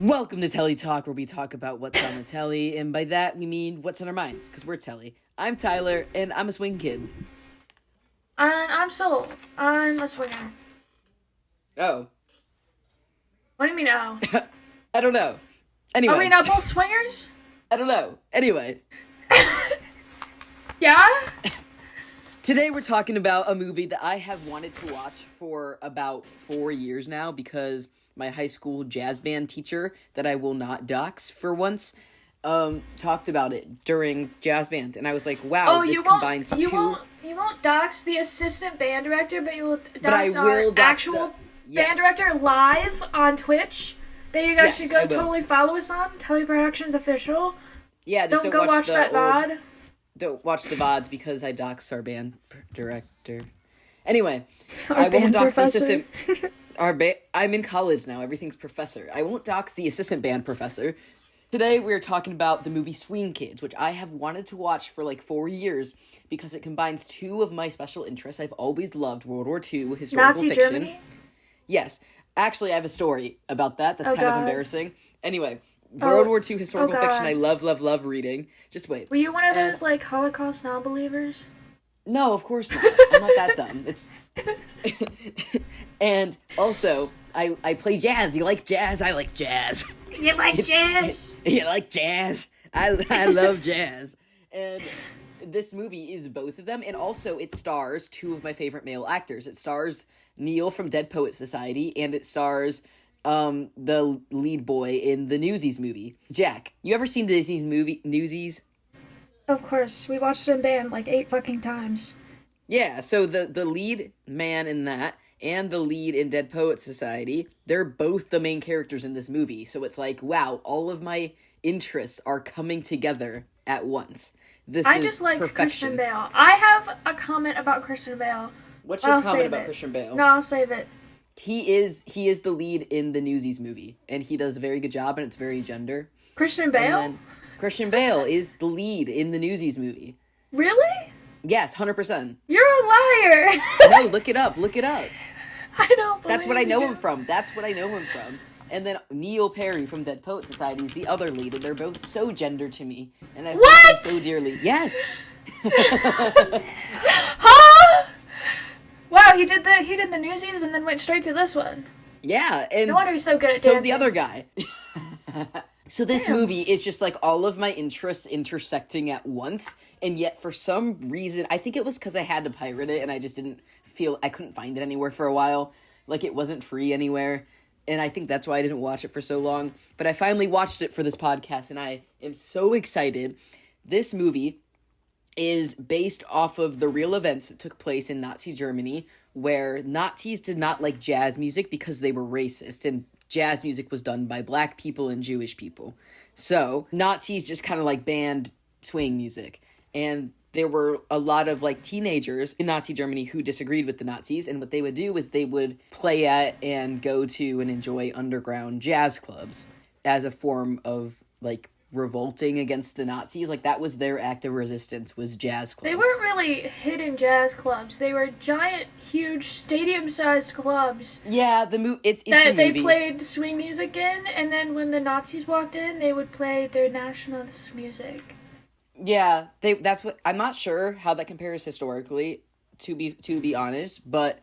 Welcome to Telly Talk, where we talk about what's on the telly, and by that we mean what's on our minds, because we're Telly. I'm Tyler, and I'm a swing kid. And I'm Soul. I'm a swinger. Oh. What do you mean, oh? I don't know. Anyway. Are we not both swingers? I don't know. Anyway. Yeah? Today we're talking about a movie that I have wanted to watch for about 4 years now, because my high school jazz band teacher, that I will not dox for once, talked about it during jazz band, and I was like, wow, this combines two... You won't dox the assistant band director, but you will dox our actual band director live on Twitch, that you guys should go totally follow us on, Telly Productions Official. Yeah, just don't go watch that VOD. Don't watch the VODs because I dox our band director. Anyway, I won't dox the assistant... I'm in college now. Everything's professor. I won't dox the assistant band professor. Today we're talking about the movie Swing Kids, which I have wanted to watch for like 4 years because it combines two of my special interests. I've always loved World War II historical Nazi fiction. Germany? Yes. Actually, I have a story about that. That's kind of embarrassing. Anyway, World War II historical fiction I love reading. Just wait. Were you one of those like Holocaust non-believers? No, of course not. I'm not that dumb. It's and also, I play jazz. You like jazz? I like jazz. You like jazz? You like jazz? I love jazz. And this movie is both of them, and also it stars two of my favorite male actors. It stars Neil from Dead Poets Society, and it stars the lead boy in the Newsies movie, Jack. You ever seen Disney's movie Newsies? Of course, we watched it in band like 8 fucking times. Yeah, so the lead man in that and the lead in Dead Poets Society, they're both the main characters in this movie. So it's like, wow, all of my interests are coming together at once. I just like Christian Bale. I have a comment about Christian Bale. What's your comment about Christian Bale? No, I'll save it. He is the lead in the Newsies movie, and he does a very good job, and it's very gender. Christian Bale? Christian Bale is the lead in the Newsies movie. Really? Yes, 100%. You're a liar. No, look it up. I don't believe That's what I know him from. And then Neil Perry from Dead Poet Society is the other lead, and they're both so gender to me, and I love them so dearly. Yes. Huh? Wow, he did the Newsies and then went straight to this one. Yeah, and no wonder he's so good at dancing. So the other guy. So this movie is just like all of my interests intersecting at once, and yet for some reason, I think it was because I had to pirate it, and I just I couldn't find it anywhere for a while. Like, it wasn't free anywhere, and I think that's why I didn't watch it for so long. But I finally watched it for this podcast, and I am so excited. This movie is based off of the real events that took place in Nazi Germany, where Nazis did not like jazz music because they were racist, and jazz music was done by black people and Jewish people. So Nazis just kind of like banned swing music. And there were a lot of like teenagers in Nazi Germany who disagreed with the Nazis. And what they would do is they would play at and go to and enjoy underground jazz clubs as a form of like revolting against the Nazis. Like, that was their act of resistance, was jazz clubs. They weren't really hidden jazz clubs. They were giant, huge, stadium-sized clubs. Yeah, it's that a movie. They played swing music in, and then when the Nazis walked in, they would play their nationalist music. Yeah, that's what I'm not sure how that compares historically, to be honest, but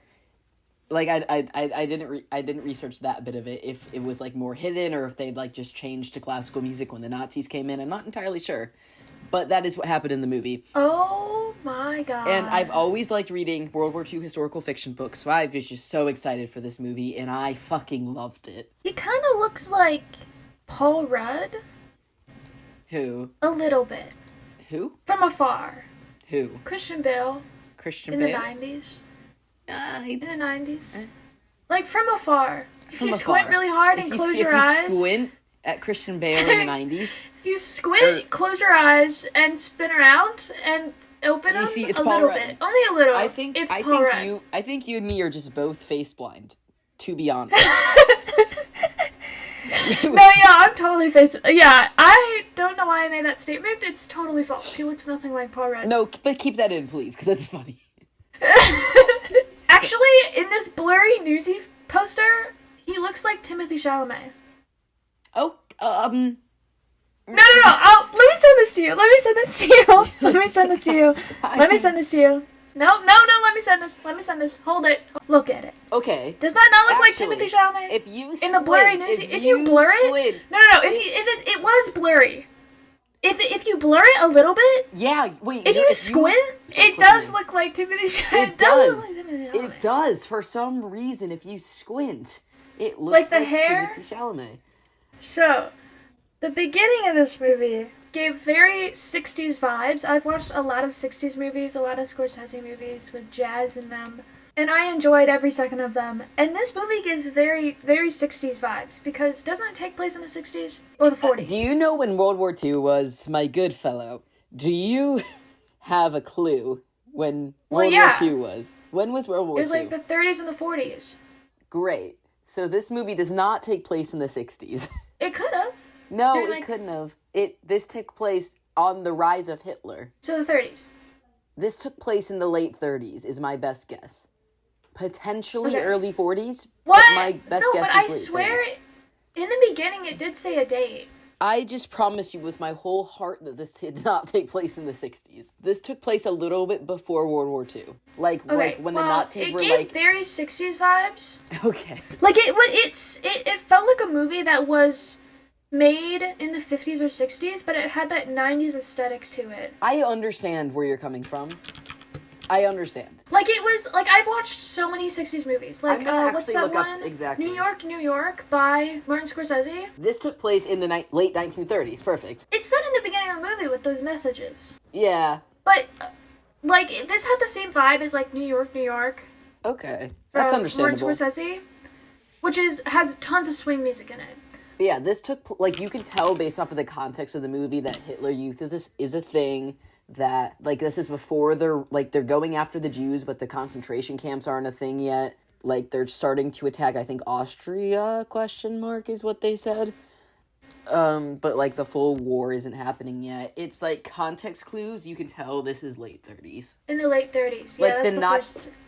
like I didn't research that bit of it, if it was like more hidden or if they'd like just changed to classical music when the Nazis came in. I'm not entirely sure, but that is what happened in the movie. Oh my god. And I've always liked reading World War II historical fiction books, so I was just so excited for this movie, and I fucking loved it. He kind of looks like Paul Rudd. Who? A little bit. Who? From afar. Who? Christian Bale. Christian Bale? In the 90s. In the 90s. Like, from afar. If you squint really hard and close your eyes. If you squint at Christian Bale in the 90s. If you squint, close your eyes, and spin around, and open them a little bit. Only a little. I think you and me are just both face blind, to be honest. No, yeah, I'm totally Yeah, I don't know why I made that statement. It's totally false. He looks nothing like Paul Rudd. No, but keep that in, please, because that's funny. Actually, in this blurry Newsy poster, he looks like Timothée Chalamet. Oh, No. Let me send this to you. Let me send this to you. Let me send this to you. Let me send this to you. No. Let me send this. Let me send this. Hold it. Look at it. Okay. Does that not look like Timothy Chalamet? If you squint, in the blurry news, if you blur it, no. If it was blurry, if you blur it a little bit, yeah. Wait. If you squint, it does look like Timothy Chalamet. It does. It does. For some reason, if you squint, it looks like the hair. Timothy Chalamet. So, the beginning of this movie gave very 60s vibes. I've watched a lot of 60s movies, a lot of Scorsese movies with jazz in them, and I enjoyed every second of them. And this movie gives very, very 60s vibes, because doesn't it take place in the 60s? Or the 40s? Do you know when World War II was, my good fellow? Do you have a clue when World War II was? When was World War II? It was like the 30s and the 40s. Great. So this movie does not take place in the 60s. It could have. No, it couldn't have. This took place on the rise of Hitler. So the 30s. This took place in the late 30s, is my best guess. Potentially early 40s. What? But my best guess is late 30s. No, but I swear, in the beginning it did say a date. I just promise you with my whole heart that this did not take place in the 60s. This took place a little bit before World War II. Like when the Nazis were like... It gave very 60s vibes. Okay. Like, it felt like a movie that was made in the 50s or 60s, but it had that 90s aesthetic to it. I understand where you're coming from. I understand. Like, it was, like, I've watched so many 60s movies. Like, what's that one? Exactly. New York by Martin Scorsese. This took place in the late 1930s. Perfect. It's said in the beginning of the movie with those messages. Yeah. But, like, this had the same vibe as, like, New York. Okay. That's understandable. Martin Scorsese, which has tons of swing music in it. But yeah, this took, like, you can tell based off of the context of the movie that Hitler Youth is a thing. That, like, this is before they're going after the Jews, but the concentration camps aren't a thing yet. Like, they're starting to attack, I think, Austria, ? Is what they said. But, like, the full war isn't happening yet. It's, like, context clues, you can tell this is late 30s. In the late 30s, like, yeah, that's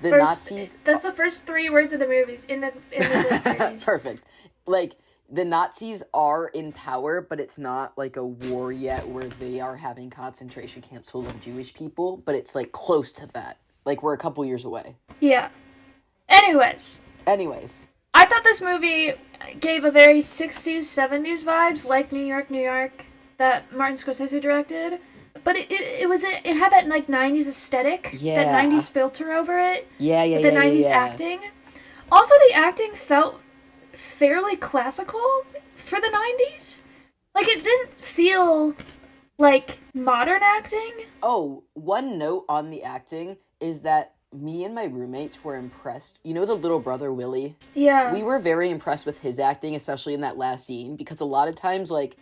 the Nazis... That's the first 3 words of the movies, in the late 30s. Perfect. Like... The Nazis are in power, but it's not, like, a war yet where they are having concentration camps full of Jewish people, but it's, like, close to that. Like, we're a couple years away. Yeah. Anyways. I thought this movie gave a very 60s, 70s vibes, like New York, that Martin Scorsese directed. But it had that, like, 90s aesthetic. Yeah. That 90s filter over it. Yeah. The 90s acting. Also, the acting felt fairly classical for the 90s. Like, it didn't feel like modern acting. Oh, one note on the acting is that me and my roommates were impressed. You know the little brother, Whaley? Yeah. We were very impressed with his acting, especially in that last scene, because a lot of times, like,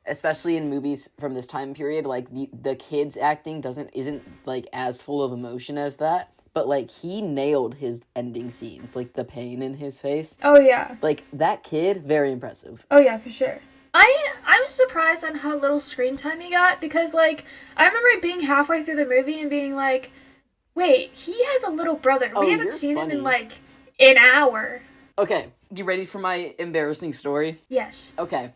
especially in movies from this time period, like, the kid's acting isn't like, as full of emotion as that. But, like, he nailed his ending scenes. Like, the pain in his face. Oh, yeah. Like, that kid, very impressive. Oh, yeah, for sure. I was surprised on how little screen time he got. Because, like, I remember being halfway through the movie and being like, wait, he has a little brother. We haven't seen him in, like, an hour. Okay, you ready for my embarrassing story? Yes. Okay.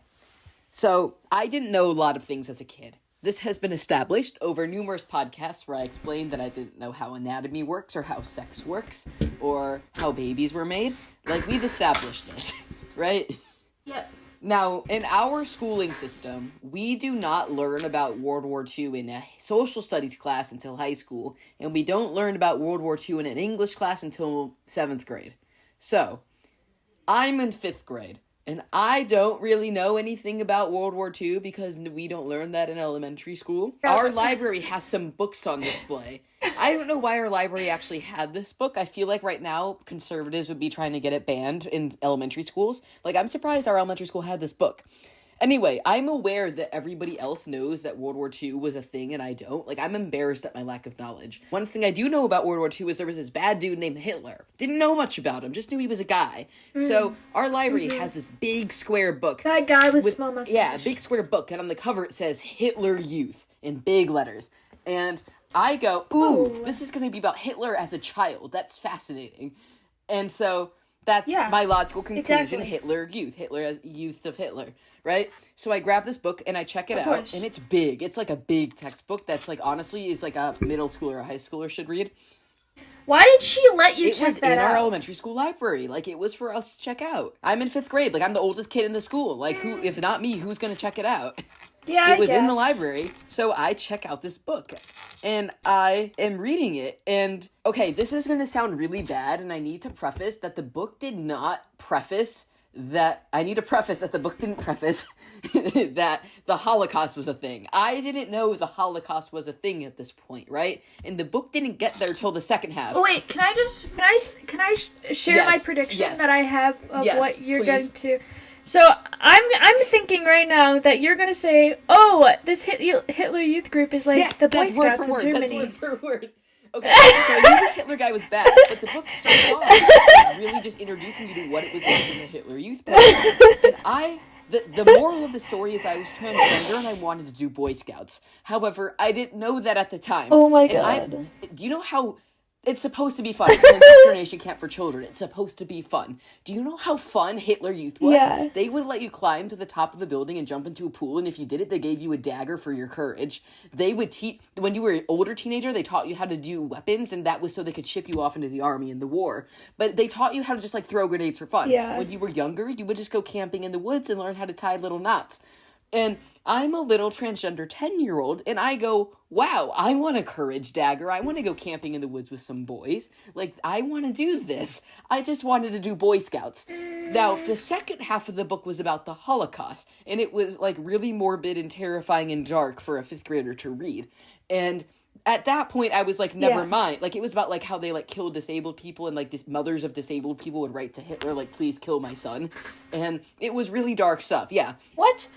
So, I didn't know a lot of things as a kid. This has been established over numerous podcasts where I explained that I didn't know how anatomy works or how sex works or how babies were made. Like, we've established this, right? Yep. Now, in our schooling system, we do not learn about World War II in a social studies class until high school, and we don't learn about World War II in an English class until 7th grade. So, I'm in 5th grade. And I don't really know anything about World War II because we don't learn that in elementary school. Our library has some books on display. I don't know why our library actually had this book. I feel like right now conservatives would be trying to get it banned in elementary schools. Like, I'm surprised our elementary school had this book. Anyway, I'm aware that everybody else knows that World War II was a thing and I don't. Like, I'm embarrassed at my lack of knowledge. One thing I do know about World War II is there was this bad dude named Hitler. Didn't know much about him, just knew he was a guy. So, our library has this big square book. That guy with small mustache. Yeah, a big square book, and on the cover it says Hitler Youth in big letters. And I go, ooh, this is going to be about Hitler as a child. That's fascinating. And so That's my logical conclusion. Exactly. Hitler as youth of Hitler, right? So I grab this book and I check it out, and it's big. It's like a big textbook that's like, honestly, is like a middle schooler or a high schooler should read. Why did she let you check that out? It was in our elementary school library. Like, it was for us to check out. I'm in 5th grade. Like, I'm the oldest kid in the school. Like, who, if not me, who's gonna check it out? Yeah, it was in the library, so I check out this book, and I am reading it, and, okay, this is gonna sound really bad, and I need to preface that the book did not preface that, the book didn't preface that the Holocaust was a thing. I didn't know the Holocaust was a thing at this point, right? And the book didn't get there till the second half. Oh, wait, can I share my prediction that I have of what you're going to... So, I'm thinking right now that you're going to say, oh, this Hitler Youth Group is like the Boy Scouts in Germany. That's word for word. Okay, so I knew this Hitler guy was bad, but the book starts off really just introducing you to what it was like in the Hitler Youth program. And the moral of the story is I was transgender and I wanted to do Boy Scouts. However, I didn't know that at the time. Oh my god. Do you know how... It's supposed to be fun. It's an indoctrination camp for children. It's supposed to be fun. Do you know how fun Hitler Youth was? Yeah. They would let you climb to the top of a building and jump into a pool, and if you did it, they gave you a dagger for your courage. They would teach... When you were an older teenager, they taught you how to do weapons, and that was so they could ship you off into the army in the war. But they taught you how to just, like, throw grenades for fun. Yeah. When you were younger, you would just go camping in the woods and learn how to tie little knots. And I'm a little transgender 10-year-old, and I go, wow, I want a courage dagger. I want to go camping in the woods with some boys. Like, I want to do this. I just wanted to do Boy Scouts. Now, the second half of the book was about the Holocaust, and it was, like, really morbid and terrifying and dark for a 5th grader to read. And at that point, I was like, never mind. Like, it was about, like, how they, like, killed disabled people, and, like, mothers of disabled people would write to Hitler, like, please kill my son. And it was really dark stuff, yeah. What?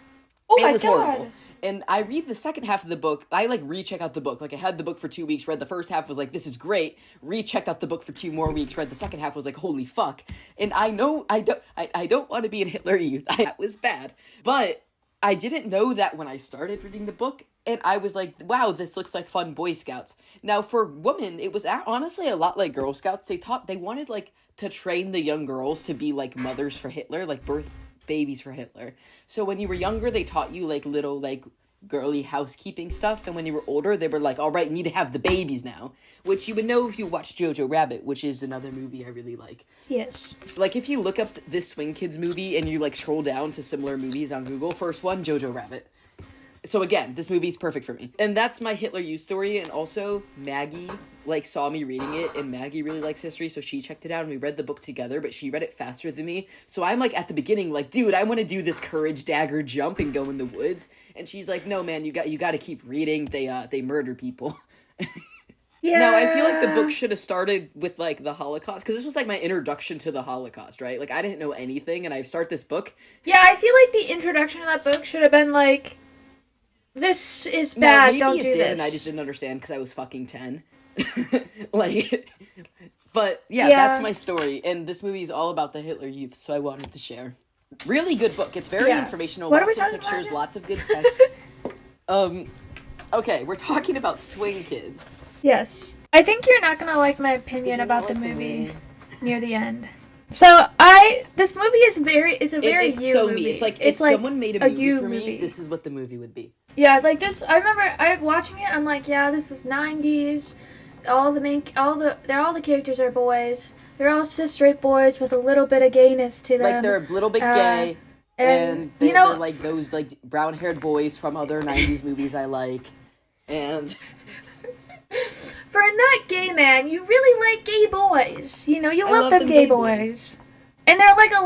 Oh my god. It was horrible. And I read the second half of the book. I, like, recheck out the book. Like, I had the book for 2 weeks, read the first half, was like, this is great. Rechecked out the book for 2 more weeks, read the second half, was like, holy fuck. And I know, I don't want to be in Hitler Youth. That was bad. But I didn't know that when I started reading the book, and I was like, wow, this looks like fun Boy Scouts. Now, for women, it was honestly a lot like Girl Scouts. They wanted, like, to train the young girls to be, like, mothers for Hitler, like, birth babies for Hitler. So when you were younger, they taught you, like, little, like, girly housekeeping stuff, and when you were older, they were like, all right, you need to have the babies now, which you would know if you watched Jojo Rabbit, which is another movie I really like. Yes. Like, if you look up this Swing Kids movie, and you, like, scroll down to similar movies on Google, first one, Jojo Rabbit. So again, this movie's perfect for me. And that's my Hitler Youth story, and also Maggie, like, saw me reading it, and Maggie really likes history, so she checked it out, and we read the book together, but she read it faster than me. So I'm, like, at the beginning, like, dude, I want to do this courage dagger jump and go in the woods. And she's like, no, man, you got to keep reading. They murder people. Yeah. Now, I feel like the book should have started with, like, the Holocaust, because this was, like, my introduction to the Holocaust, right? Like, I didn't know anything, and I start this book. Yeah, I feel like the introduction to that book should have been, like, this is bad, no, don't do maybe it did, this. and I just didn't understand because I was fucking 10. Like, but yeah, that's my story, and this movie is all about the Hitler Youth, so I wanted to share. Really good book. It's very informational. What lots are we of pictures, about? lots of good text. Okay, we're talking about Swing Kids. Yes. I think you're not gonna like my opinion about the movie near the end. So this movie is a very it's you so movie. me. It's like if someone made a movie for me, movie. this is what the movie would be. Yeah, like this. I remember watching it. I'm like, yeah, this is 90s. All the characters are boys. They're all cis straight boys with a little bit of gayness to them. Like they're a little bit gay, and they're like those like brown haired boys from other 90s movies I like, and. For a not gay man, you really like gay boys. You know, you love them gay boys. And they're like a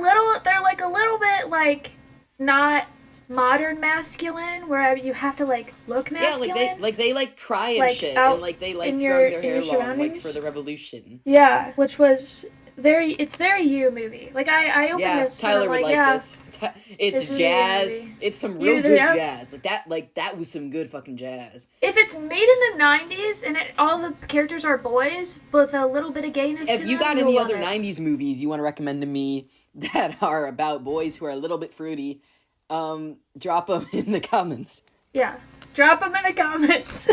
little bit like not modern masculine, where you have to like look masculine. Yeah, they cry and like, shit, and like they like throwing their hair long, like for the revolution. Yeah, which was it's very you movie. Like I opened this. Tyler would like this. It's jazz. It's some real good jazz. Like that was some good fucking jazz. If it's made in the 90s and all the characters are boys with a little bit of gayness if you got any other 90s movies you want to recommend to me that are about boys who are a little bit fruity, drop them in the comments. Yeah, drop them in the comments.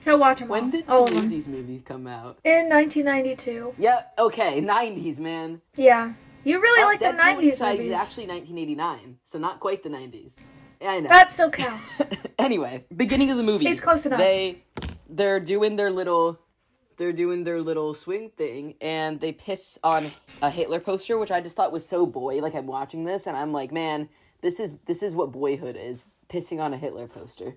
Go watch them When all. did All the of them. Newsies movies come out? In 1992. Yeah, okay, 90s, man. Yeah. You really like the Deadpool 90s Society movies. is actually 1989, so not quite the 90s. Yeah, I know. That still counts. Anyway, beginning of the movie. It's close enough. They're doing their little swing thing, and they piss on a Hitler poster, which I just thought was so boy. Like, I'm watching this, and I'm like, man, this is what boyhood is. Pissing on a Hitler poster.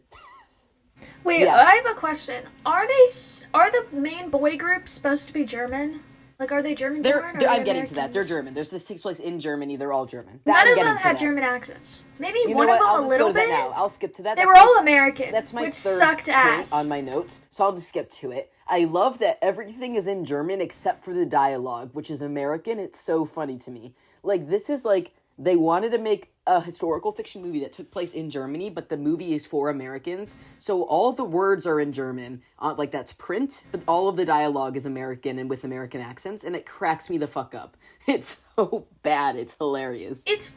Wait, Yeah. I have a question. Are the main boy group supposed to be German? Like, are they German born? I'm getting to that. They're German. This takes place in Germany. They're all German. None of them had German accents. Maybe one of them I'll a just little go to that bit. now. I'll skip to that. They were all American, That's my which third sucked point ass. on my notes, so I'll just skip to it. I love that everything is in German except for the dialogue, which is American. It's so funny to me. Like, this is like, they wanted to make a historical fiction movie that took place in Germany, but the movie is for Americans, so all the words are in German, like that's print, but all of the dialogue is American and with American accents, and it cracks me the fuck up. It's so bad, it's hilarious. It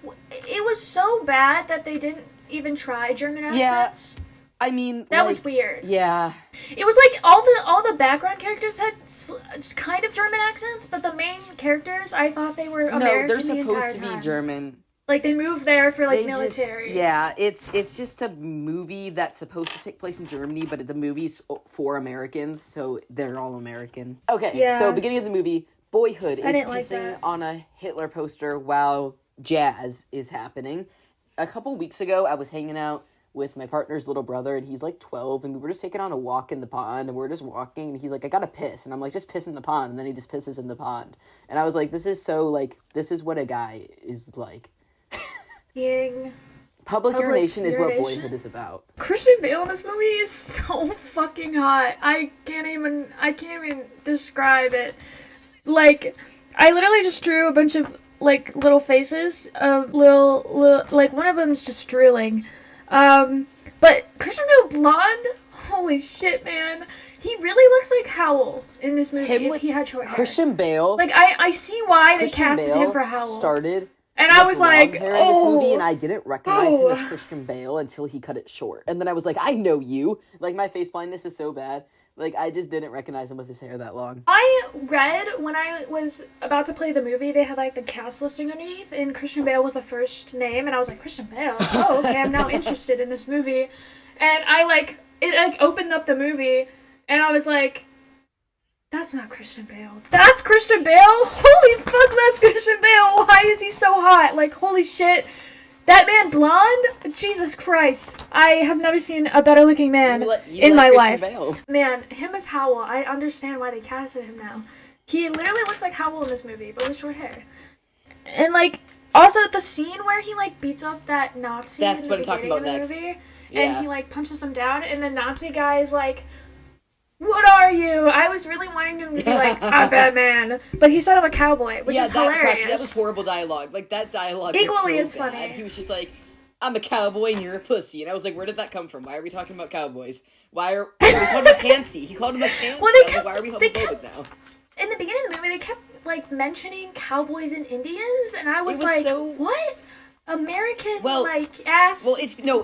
was so bad that they didn't even try German accents. Yeah, I mean, that was weird. Yeah. It was like all the background characters had just kind of German accents, but the main characters, I thought they were American No, they're the supposed entire to time. be German. Like, they moved there for, like, They military. It's just a movie that's supposed to take place in Germany, but the movie's for Americans, so they're all American. Okay, Yeah. so beginning of the movie, Boyhood is didn't like pissing that. on a Hitler poster while jazz is happening. A couple weeks ago, I was hanging out with my partner's little brother, and he's like 12, and we were just taking on a walk in the pond, and we're just walking, and he's like, I gotta piss, and I'm like, just piss in the pond, and then he just pisses in the pond. And I was like, this is what a guy is like. Being Public urination is what urination? Boyhood is about. Christian Bale in this movie is so fucking hot. I can't even describe it. Like, I literally just drew a bunch of, like, little faces of little like, one of them's just drooling. But Christian Bale blonde, holy shit, man. He really looks like Howell in this movie if he had short hair. Christian Bale. Like, I see why they Christian casted Bale him for Howell. Started and I was like, hair in this movie, oh. and I didn't recognize him as Christian Bale until he cut it short. And then I was like, I know you. Like, my face blindness is so bad. Like, I just didn't recognize him with his hair that long. I read when I was about to play the movie, they had, like, the cast listing underneath, and Christian Bale was the first name, and I was like, Christian Bale? Oh, okay, I'm now interested in this movie. And it opened up the movie, and I was like, that's not Christian Bale. That's Christian Bale? Holy fuck, that's Christian Bale! Why is he so hot? Like, holy shit. That man blonde? Jesus Christ. I have never seen a better looking man in my life. Bale. Man, him as Howell, I understand why they casted him now. He literally looks like Howell in this movie, but with short hair. And, like, also the scene where he, like, beats up that Nazi That's in what the I'm talking beginning about of the next. movie, Yeah. and he, like, punches him down, and the Nazi guy is like, what are you? I was really wanting him to be like, I'm Batman. But he said I'm a cowboy, which is hilarious. That was horrible dialogue. Like, that dialogue Equally was so as bad. funny. He was just like, I'm a cowboy and you're a pussy. And I was like, where did that come from? Why are we talking about cowboys? He called him a pantsy. He called him a pantsy. Well, Why are we homophobic now? In the beginning of the movie, they kept, like, mentioning cowboys and Indians, and I was like, so... what? American, Well, ass writer no,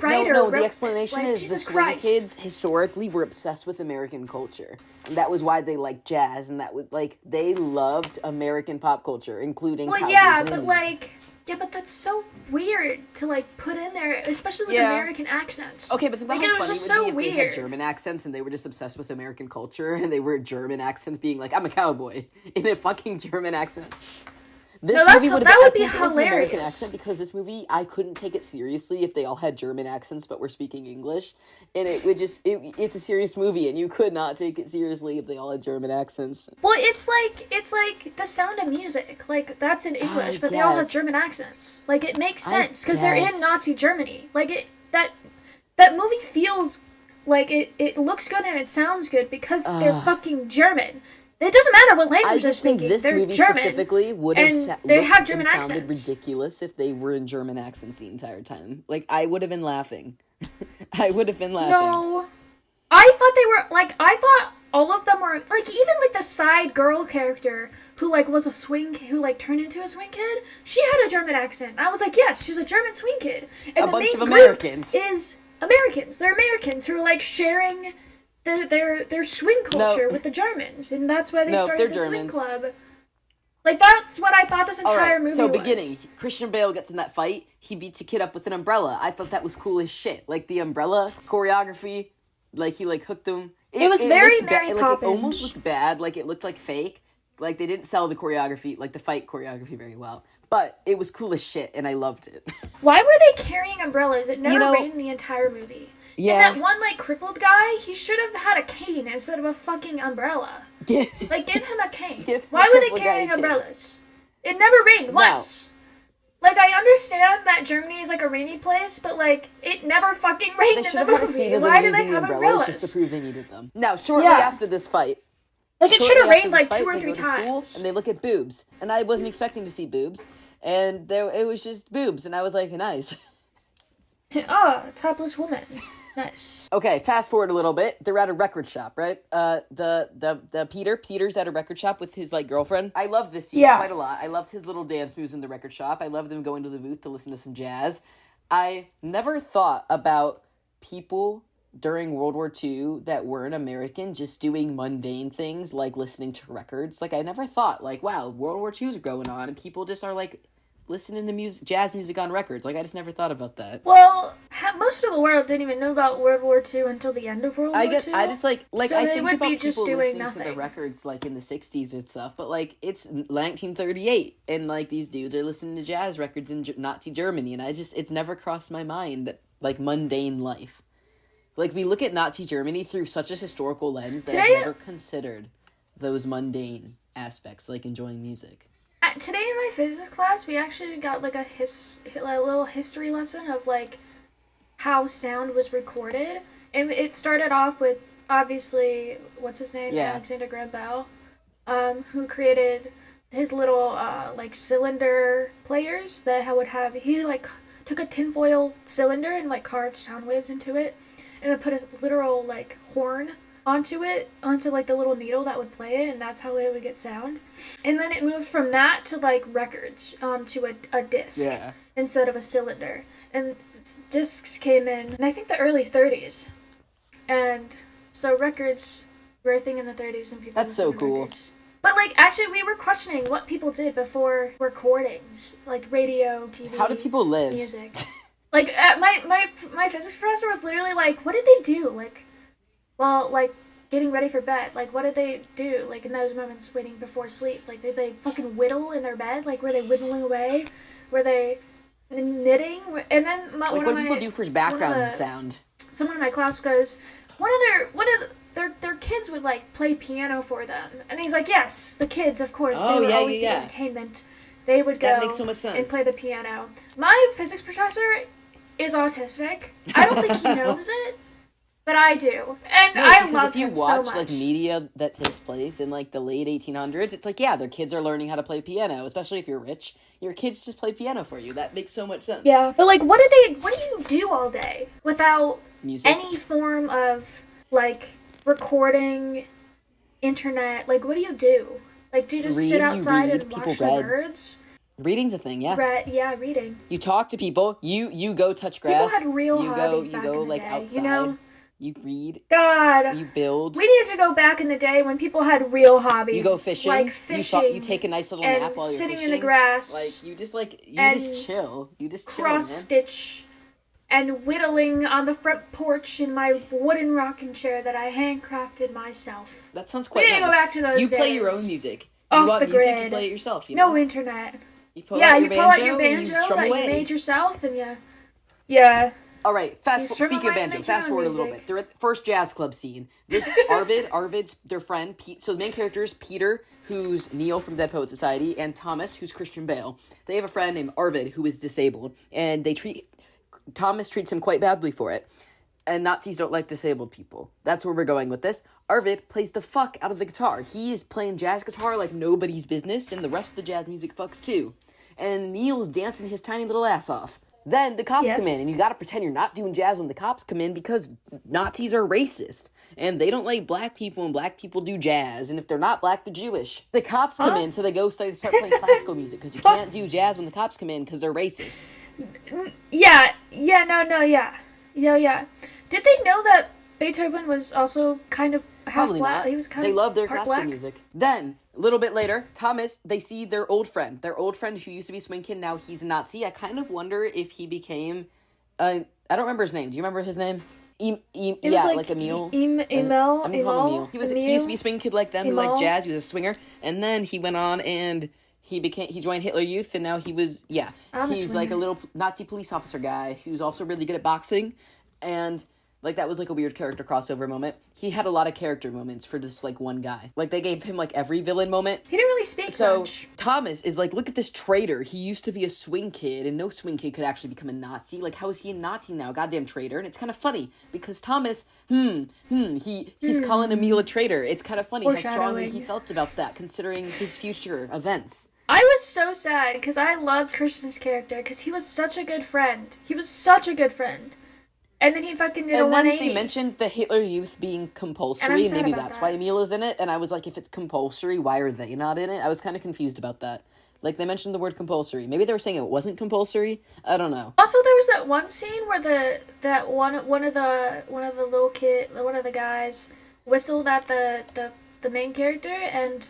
wrote the explanation this. Like, is Jesus the swing Christ. kids historically were obsessed with American culture. And that was why they liked jazz, and that was, like, they loved American pop culture, including Well, cowboys yeah, and but, Indians. like, yeah, but that's so weird to, like, put in there, especially with American accents. Okay, but think about like, how it was funny just it would so be if they weird. had German accents and they were just obsessed with American culture, and they were German accents being like, I'm a cowboy, in a fucking German accent. This movie that would be I think it was an American hilarious. accent, because this movie, I couldn't take it seriously if they all had German accents but were speaking English. And it would just, it's a serious movie, and you could not take it seriously if they all had German accents. Well, it's like The Sound of Music. Like, that's in English, but they all have guess. German accents. Like, it makes I sense, because they're in guess. Nazi Germany. Like, that movie feels like it looks good and it sounds good because they're fucking German. It doesn't matter what I language they're just think speaking. this They're movie German, specifically would have and they have German sounded accents. ridiculous if they were in German accents the entire time. Like, I would have been laughing. I would have been laughing. No. I thought they were, like, I thought all of them were, like, even, like, the side girl character who, like, was a swing, who, like, turned into a swing kid, she had a German accent. And I was like, yes, she's a German swing kid. And A the bunch main of group Americans. is Americans. They're Americans who are, like, sharing their swing culture with the Germans, and that's why they started the Germans. swing club. Like, that's what I thought this entire movie was. So beginning, Christian Bale gets in that fight, he beats a kid up with an umbrella. I thought that was cool as shit. Like, the umbrella choreography, like, he, like, hooked him. It was very Mary Poppins. Like, it almost looked bad, like, it looked like fake. Like, they didn't sell the choreography, like, the fight choreography very well. But it was cool as shit, and I loved it. Why were they carrying umbrellas? It never rained the entire movie. Yeah. And that one, like, crippled guy, he should have had a cane instead of a fucking umbrella. Like, give him a cane. Why were they carrying umbrellas? It never rained once. Like, I understand that Germany is, like, a rainy place, but, like, it never fucking rained in the movie. Why do they have umbrellas? Just to prove they needed them. Now, shortly after this fight... Like, it should have rained, like, 2 or 3 times. And they look at boobs. And I wasn't expecting to see boobs. And it was just boobs. And I was like, nice. Oh, topless woman. Nice. Okay, fast forward a little bit. They're at a record shop, right? Peter's at a record shop with his, like, girlfriend. I love this scene quite a lot. I loved his little dance moves in the record shop. I loved them going to the booth to listen to some jazz. I never thought about people during World War II that weren't American just doing mundane things like listening to records. Like, I never thought, like, wow, World War II's going on and people just are, like, listening to jazz music on records. Like, I just never thought about that. Well, most of the world didn't even know about World War II until the end of World War II. I just, like so I think about people just listening nothing. to the records, like, in the 60s and stuff, but, like, it's 1938, and, like, these dudes are listening to jazz records in Nazi Germany, and it's never crossed my mind that, like, mundane life. Like, we look at Nazi Germany through such a historical lens that I've never considered those mundane aspects, like enjoying music. Today in my physics class, we actually got, like, a little history lesson of, like, how sound was recorded. And it started off with, obviously, what's his name? Yeah. Alexander Graham Bell, who created his little, like, cylinder players that would have... He, like, took a tinfoil cylinder and, like, carved sound waves into it. And then put a literal, like, horn onto like the little needle that would play it, and that's how it would get sound. And then it moved from that to, like, records onto a disc instead of a cylinder. And discs came in I think the early 30s. And so records were a thing in the 30s, and people That's so cool. Records. But, like, actually, we were questioning what people did before recordings, like radio, TV, how do people live? Music. Like, my physics professor was literally like, what did they do? Like, well, like, getting ready for bed. Like, what did they do, like, in those moments waiting before sleep? Like, did they fucking whittle in their bed? Like, were they whittling away? Were they knitting? And then what do people do for background sound? Someone in my class goes, their kids would, like, play piano for them. And he's like, yes, the kids, of course. They would always be entertainment. They would go that makes so much sense. And play the piano. My physics professor is autistic. I don't think he knows it, but I do. And I love him so much. If you watch, like, media that takes place in, like, the late 1800s, it's like, yeah, their kids are learning how to play piano, especially if you're rich. Your kids just play piano for you. That makes so much sense. Yeah, but, like, what do you do all day without music? Any form of, like, recording, internet? Like, what do you do? Like, do you just sit outside and watch the birds? Reading's a thing, yeah. Reading. You talk to people. You go touch grass. People had real hobbies back in the like, day, outside. you know? You read. God. You build. We need to go back in the day when people had real hobbies. You go fishing. Like fishing. You take a nice little nap while you're sitting fishing. in the grass. Like, you just chill. You just chill, man. Cross-stitch and whittling on the front porch in my wooden rocking chair that I handcrafted myself. That sounds quite nice. We need to go back to those days. You play your own music. Off the grid. You play it yourself, you know? No internet. You pull out your banjo that you made yourself, and yeah. All right, speaking of banjo, fast forward a little bit. They're at the first jazz club scene. This Arvid's their friend. So the main character is Peter, who's Neil from Dead Poet Society, and Thomas, who's Christian Bale. They have a friend named Arvid who is disabled, and Thomas treats him quite badly for it. And Nazis don't like disabled people. That's where we're going with this. Arvid plays the fuck out of the guitar. He is playing jazz guitar like nobody's business, and the rest of the jazz music fucks too. And Neil's dancing his tiny little ass off. Then the cops come in, and you gotta pretend you're not doing jazz when the cops come in because Nazis are racist. And they don't like black people, and black people do jazz. And if they're not black, they're Jewish. The cops come in, so they go start playing classical music because you can't do jazz when the cops come in because they're racist. Yeah. Did they know that Beethoven was also kind of half Probably black. not. He was kind They of love their part classical black. music. Then, a little bit later, Thomas, they see their old friend who used to be Swing Kid, now he's a Nazi. I kind of wonder if he became, I don't remember his name. Do you remember his name? Like Emil. Emil. I'm gonna call him Emil. He used to be a swing kid like them, who liked jazz. He was a swinger, and then he went on and he joined Hitler Youth, and now he's like a little Nazi police officer guy who's also really good at boxing, and like that was like a weird character crossover moment. He had a lot of character moments for this like one guy. Like they gave him like every villain moment. He didn't really speak much. Thomas is like, look at this traitor. He used to be a swing kid, and no swing kid could actually become a Nazi. Like, how is he a Nazi now? Goddamn traitor. And it's kind of funny because Thomas, he's calling Emil a traitor. It's kind of funny how strongly he felt about that, considering his future events. I was so sad because I loved Christian's character because he was such a good friend. And then he fucking did a 180. And then they mentioned the Hitler Youth being compulsory. And maybe that's why Emil is in it. And I was like, if it's compulsory, why are they not in it? I was kind of confused about that. Like, they mentioned the word compulsory. Maybe they were saying it wasn't compulsory. I don't know. Also, there was that one scene where one of the guys whistled at the main character, and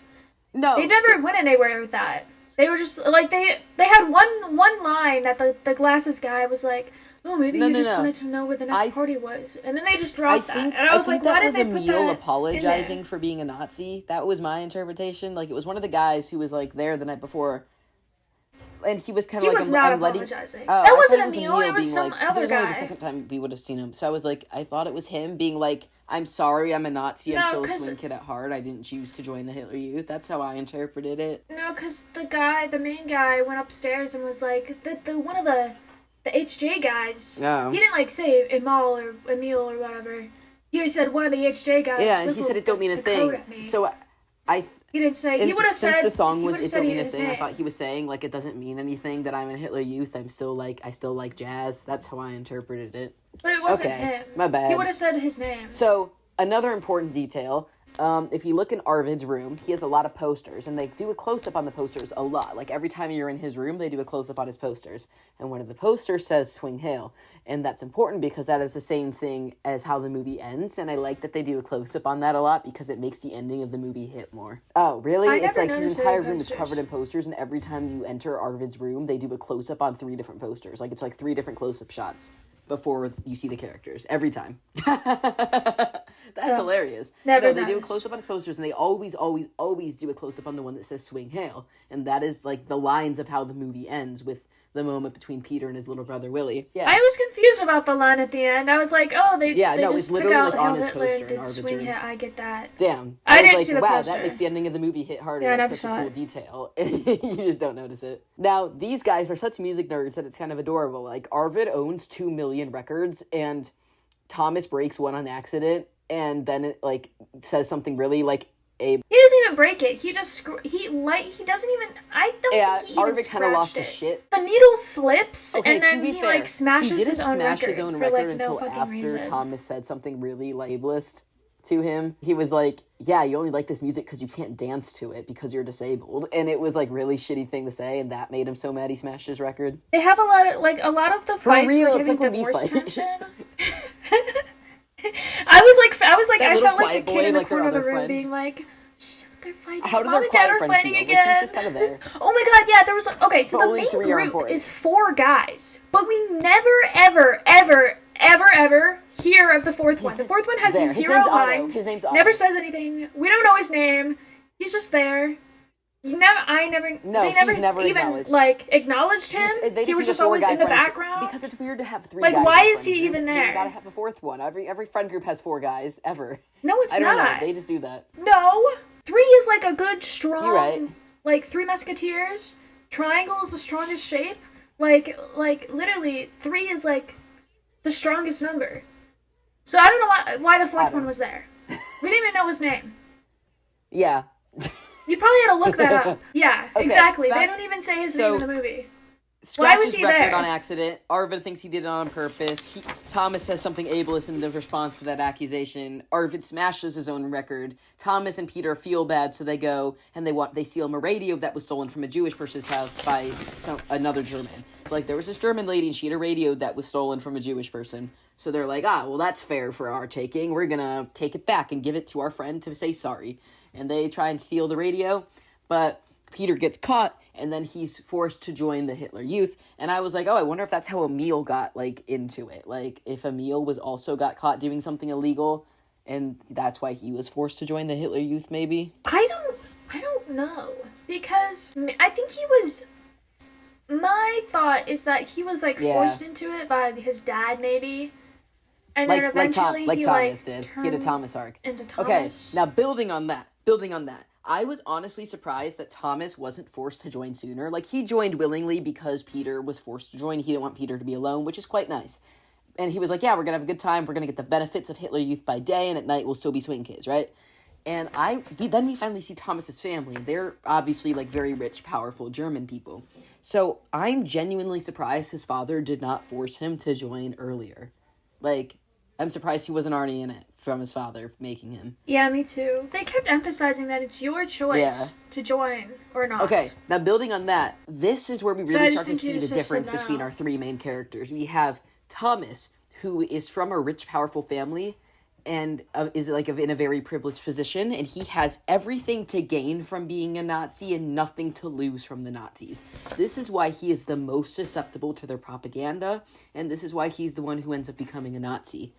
they never went anywhere with that. They were just like they had one line that the glasses guy was like, oh, maybe you just wanted to know where the next party was. And then they just dropped that. And I was like, why did they put that apologizing for being a Nazi. That was my interpretation. Like, it was one of the guys who was, like, there the night before. And he was kind of like... He was not apologizing. Oh, that wasn't Emil, it was some other guy. It was only the second time we would have seen him. So I was like, I thought it was him being like, I'm sorry, I'm a Nazi, I'm still a swing kid at heart. I didn't choose to join the Hitler Youth. That's how I interpreted it. No, because the main guy went upstairs and was like, one of the HJ guys, he didn't like say Emil or whatever. He said one of the HJ guys. Yeah, and he said it don't mean a thing. So he didn't say. He would have said. Since the song was "It Don't Mean a Thing," I thought he was saying like it doesn't mean anything that I'm in Hitler Youth. I still like jazz. That's how I interpreted it. But it wasn't him. My bad. He would have said his name. So another important detail. If you look in Arvid's room, he has a lot of posters, and they do a close-up on the posters a lot. Like, every time you're in his room, they do a close-up on his posters. And one of the posters says, Swing Hail. And that's important because that is the same thing as how the movie ends, and I like that they do a close-up on that a lot because it makes the ending of the movie hit more. Oh, really? It's like his entire room is covered in posters, and every time you enter Arvid's room, they do a close-up on 3 different posters. Like, it's like 3 different close-up shots before you see the characters. Every time. That's hilarious. They do a close-up on his posters, and they always do a close-up on the one that says Swing Hail. And that is, like, the lines of how the movie ends with the moment between Peter and his little brother Willie. Yeah. I was confused about the line at the end. I was like, oh, they just took out like on Hail his Hitler poster and did Swing Hail. I get that. Damn. I didn't was see like, the wow, poster. That makes the ending of the movie hit harder. Yeah, I That's never such saw a cool detail. You just don't notice it. Now, these guys are such music nerds that it's kind of adorable. Like, Arvid owns 2 million records, and Thomas breaks one on accident, and then it, like, says something really, like, He doesn't even break it. He just he doesn't even. I don't think he even Arvid kind of lost his it. shit. The needle slips, Okay, and then to be he fair, like smashes his own record for like until no fucking after reason. Thomas said something really like ableist to him. He was like, "Yeah, you only like this music because you can't dance to it because you're disabled," and it was like really shitty thing to say, and that made him so mad he smashed his record. They have a lot of the fights were giving divorce tension. I felt like a kid in the corner of the room being like, shh, they're fighting. How do Mom their and Dad quiet are friend fighting feel? again. Like, he's just kind of there. Oh my god, yeah, there was okay, so But the only main 3 are group important. is 4 guys, but we never ever hear of the 4th one. The 4th one has 0 lines. His name's Otto. Never says anything. We don't know his name. He's just there. They never even like acknowledged him. He was just always in the background. Because it's weird to have 3 like, guys. why is he even there? You gotta have a 4th one. Every friend group has 4 guys ever. No, it's not. I don't know. They just do that. No, 3 is like a good strong. You're right. Like 3 Musketeers. Triangle is the strongest shape. Like literally 3 is like the strongest number. So I don't know why the 4th one was there. We didn't even know his name. Yeah. You probably had to look that up. Yeah, Okay, exactly. They don't even say his name in the movie. scratches he record there? on accident. Arvid thinks he did it on purpose. Thomas says something ableist in the response to that accusation. Arvid smashes his own record. Thomas and Peter feel bad, so they go and they steal him a radio that was stolen from a Jewish person's house by another German. It's like, there was this German lady and she had a radio that was stolen from a Jewish person. So they're like, well, that's fair for our taking. We're gonna take it back and give it to our friend to say sorry. And they try and steal the radio, but Peter gets caught, and then he's forced to join the Hitler Youth. And I was like, I wonder if that's how Emil got, like, into it. Like, if Emil got caught doing something illegal, and that's why he was forced to join the Hitler Youth, maybe? I don't know. Because I think he was... My thought is that he was, like, forced into it by his dad, maybe. And then eventually Thomas did. He had a Thomas arc. Into Thomas. Okay, now building on that, I was honestly surprised that Thomas wasn't forced to join sooner. Like, he joined willingly because Peter was forced to join. He didn't want Peter to be alone, which is quite nice. And he was like, yeah, we're going to have a good time. We're going to get the benefits of Hitler Youth by day, and at night we'll still be swing kids, right? And then we finally see Thomas's family. They're obviously, like, very rich, powerful German people. So I'm genuinely surprised his father did not force him to join earlier. Like, I'm surprised he wasn't already in it from his father making him. Yeah, me too. They kept emphasizing that it's your choice to join or not. Okay, now building on that, this is where we really start to see the difference between our three main characters. We have Thomas, who is from a rich, powerful family, and is like in a very privileged position, and he has everything to gain from being a Nazi and nothing to lose from the Nazis. This is why he is the most susceptible to their propaganda, and this is why he's the one who ends up becoming a Nazi.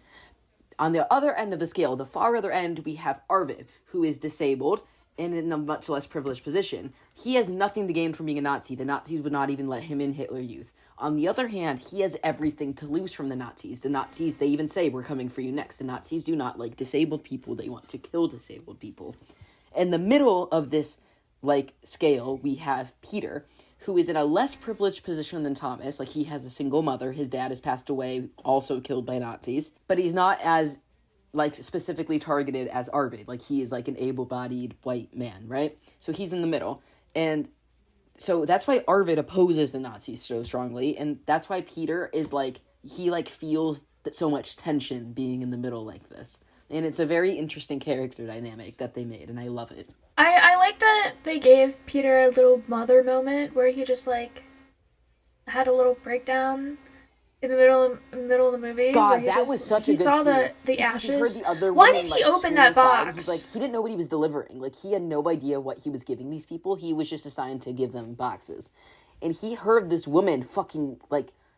On the other end of the scale, the far other end, we have Arvid, who is disabled and in a much less privileged position. He has nothing to gain from being a Nazi. The Nazis would not even let him in Hitler Youth. On the other hand, he has everything to lose from the Nazis. The Nazis, they even say, we're coming for you next. The Nazis do not like disabled people. They want to kill disabled people. In the middle of this, scale, we have Peter, who is in a less privileged position than Thomas. Like, he has a single mother. His dad has passed away, also killed by Nazis. But he's not as, specifically targeted as Arvid. Like, he is, an able-bodied white man, right? So he's in the middle. And so that's why Arvid opposes the Nazis so strongly. And that's why Peter is, he feels so much tension being in the middle like this. And it's a very interesting character dynamic that they made, and I love it. I like that they gave Peter a little mother moment where he just, had a little breakdown in the middle of the movie. God, that was such a good scene. He saw the ashes. The Why did he open that box? He's he didn't know what he was delivering. He had no idea what he was giving these people. He was just assigned to give them boxes. And he heard this woman fucking,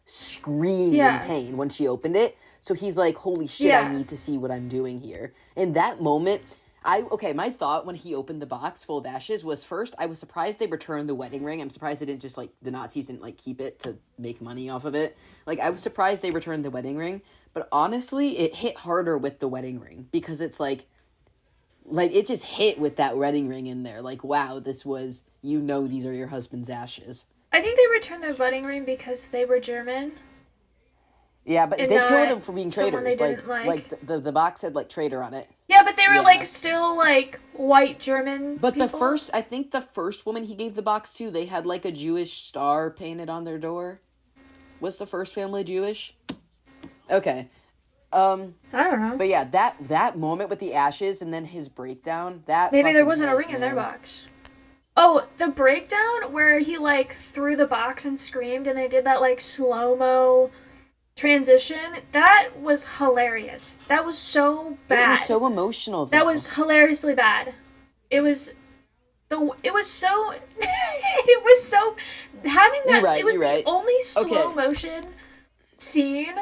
scream in pain when she opened it. So he's like, holy shit, I need to see what I'm doing here. In that moment, my thought when he opened the box full of ashes was, first, I was surprised they returned the wedding ring. I'm surprised they didn't just, the Nazis didn't, keep it to make money off of it. I was surprised they returned the wedding ring. But honestly, it hit harder with the wedding ring. Because it's, it just hit with that wedding ring in there. Wow, this was, these are your husband's ashes. I think they returned their wedding ring because they were German. Yeah, but they killed him for being traitors. They didn't the box said traitor on it. Yeah, but they were still white German. But people. I think the first woman he gave the box to, they had a Jewish star painted on their door. Was the first family Jewish? Okay. I don't know. But yeah, that moment with the ashes and then his breakdown, that maybe there wasn't a ring in their box. Oh, the breakdown where he threw the box and screamed and they did that slow-mo transition, that was hilarious. That was so bad. It was so emotional, though. That was hilariously bad. It was so it was so having that. Right, it was the right. only slow motion scene,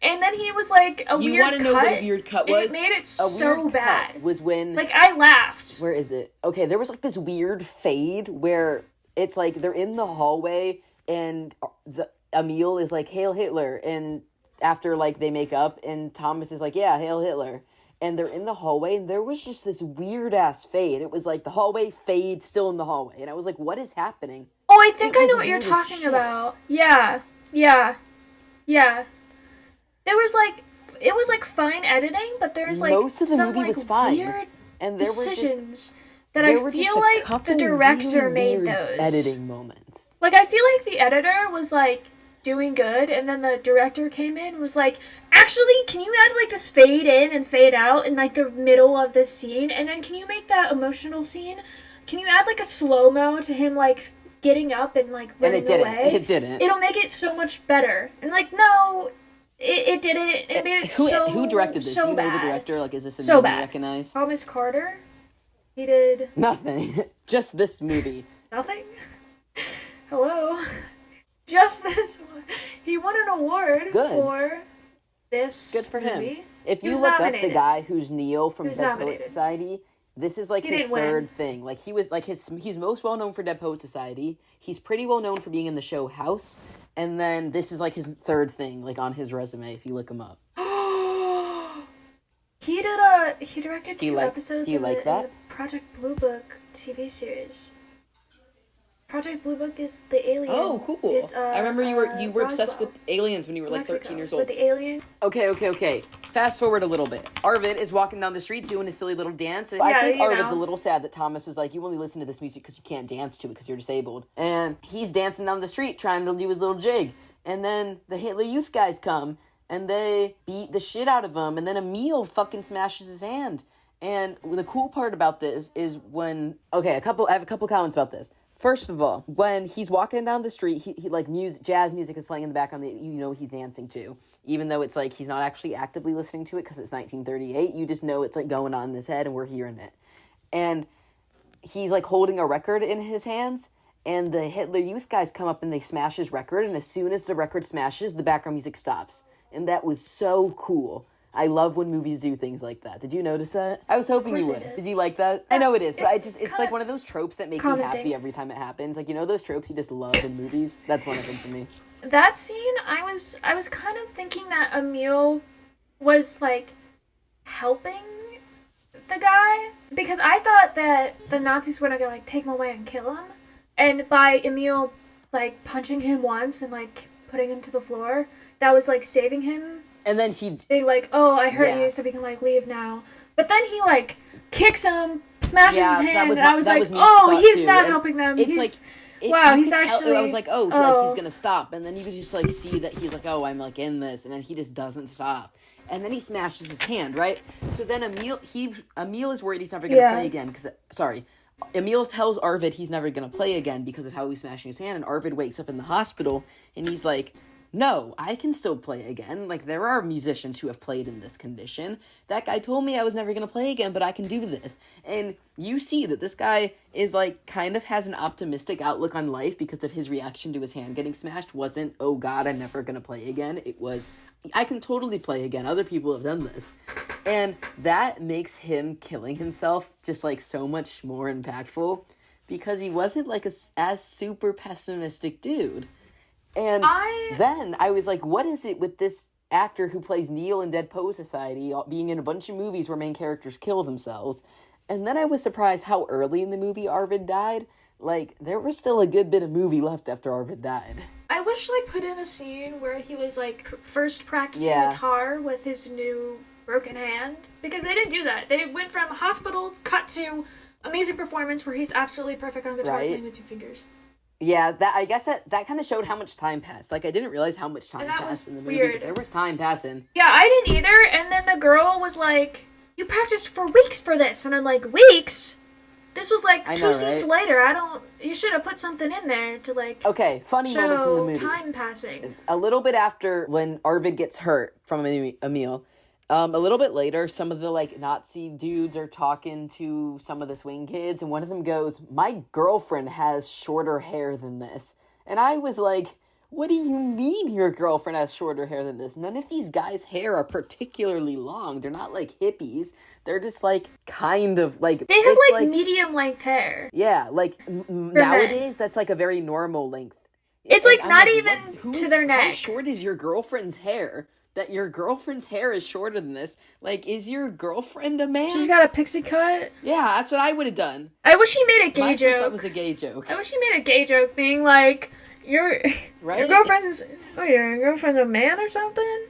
and then he was a weird cut. You want to know what a weird cut was? It made it so bad. Cut was when I laughed. Where is it? Okay, there was this weird fade where it's they're in the hallway and Emil is Hail Hitler, and after they make up, and Thomas is yeah, Hail Hitler, and they're in the hallway, and there was just this weird ass fade. It was the hallway fade still in the hallway, and I was what is happening? Oh, I think I know what you're talking about. Yeah. There was it was fine editing, but there's most of the some movie was fine, weird and there decisions were that I feel the director made those editing moments. Like, I feel like the editor was, like, doing good, and then the director came in and was like, actually, can you add, like, this fade in and fade out in, like, the middle of this scene? And then can you make that emotional scene? Can you add, like, a slow-mo to him, like, getting up and, like, running away? It didn't. It'll make it so much better. And, like, no, it didn't. It made it Who directed this? So Do you know bad. the director? Like, is this a so name bad. you recognize? Thomas Carter? He did... Nothing. Just this movie. Nothing? Hello? Just this one. He won an award for this Good for movie. him. If He you was look nominated. up the guy who's Neil from was Dead nominated. Poet Society, this is like He his didn't win. third thing. Like he was like he's most well known for Dead Poet Society. He's pretty well known for being in the show House, and then this is like his third thing, like on his resume if you look him up. He directed two episodes of the Project Blue Book TV series. Project Blue Book is the alien. Oh, cool! I remember you were obsessed with aliens when you were like 13 years old. With the alien. Okay. Fast forward a little bit. Arvid is walking down the street doing a silly little dance. I think Arvid's a little sad that Thomas is like, you only listen to this music because you can't dance to it because you're disabled. And he's dancing down the street trying to do his little jig. And then the Hitler Youth guys come and they beat the shit out of him. And then Emil fucking smashes his hand. And the cool part about this is when... Okay, I have a couple comments about this. First of all, when he's walking down the street, he like jazz music is playing in the background that you know he's dancing to. Even though it's like he's not actually actively listening to it because it's 1938, you just know it's like going on in his head and we're hearing it. And he's like holding a record in his hands, and the Hitler Youth guys come up and they smash his record, and as soon as the record smashes, the background music stops. And that was so cool. I love when movies do things like that. Did you notice that? I was hoping you would. Did you like that? I know it is, but it's like one of those tropes that make me happy every time it happens. Like, you know those tropes you just love in movies? That's one of them for me. That scene, I was kind of thinking that Emil was, like, helping the guy. Because I thought that the Nazis were gonna, like, take him away and kill him. And by Emil, like, punching him once and, like, putting him to the floor, that was, like, saving him. And then he'd... Being like, oh, I hurt you, so we can, like, leave now. But then he, like, kicks him, smashes his hand, and I was like, oh, he's not helping them. He's... Wow, he's actually... I was like, like, he's gonna stop. And then you could just, like, see that he's like, oh, I'm, like, in this. And then he just doesn't stop. And then he smashes his hand, right? So then Emil is worried he's never gonna play again. Emil tells Arvid he's never gonna play again because of how he's smashing his hand. And Arvid wakes up in the hospital, and he's like... No, I can still play again. Like, there are musicians who have played in this condition. That guy told me I was never going to play again, but I can do this. And you see that this guy is, like, kind of has an optimistic outlook on life because of his reaction to his hand getting smashed wasn't, oh God, I'm never going to play again. It was, I can totally play again. Other people have done this. And that makes him killing himself just, like, so much more impactful because he wasn't, like, as super pessimistic dude. And then I was like, what is it with this actor who plays Neil in Dead Poet Society being in a bunch of movies where main characters kill themselves? And then I was surprised how early in the movie Arvid died. Like, there was still a good bit of movie left after Arvid died. I wish they put in a scene where he was, like, first practicing guitar with his new broken hand. Because they didn't do that. They went from hospital cut to amazing performance where he's absolutely perfect on guitar playing with two fingers. Yeah, I guess that kind of showed how much time passed. Like, I didn't realize how much time passed in the movie. Weird. There was time passing. Yeah, I didn't either, and then the girl was like, you practiced for weeks for this, and I'm like, weeks? This was like two scenes later. You should have put something in there to, like, okay, funny moments in the movie. Time passing. A little bit after when Arvid gets hurt from Emil, a little bit later, some of the, like, Nazi dudes are talking to some of the swing kids, and one of them goes, my girlfriend has shorter hair than this. And I was like, what do you mean your girlfriend has shorter hair than this? None of these guys' hair are particularly long. They're not, like, hippies. They're just, like, kind of, like... They have, like medium-length hair. Yeah, like, nowadays, that's, like, a very normal length. It's, like, not even to their neck. How short is your girlfriend's hair? That your girlfriend's hair is shorter than this. Like, is your girlfriend a man? She's got a pixie cut. Yeah, that's what I would have done. I wish he made a gay joke. That was a gay joke. I wish he made a gay joke being like, your girlfriend's a man or something?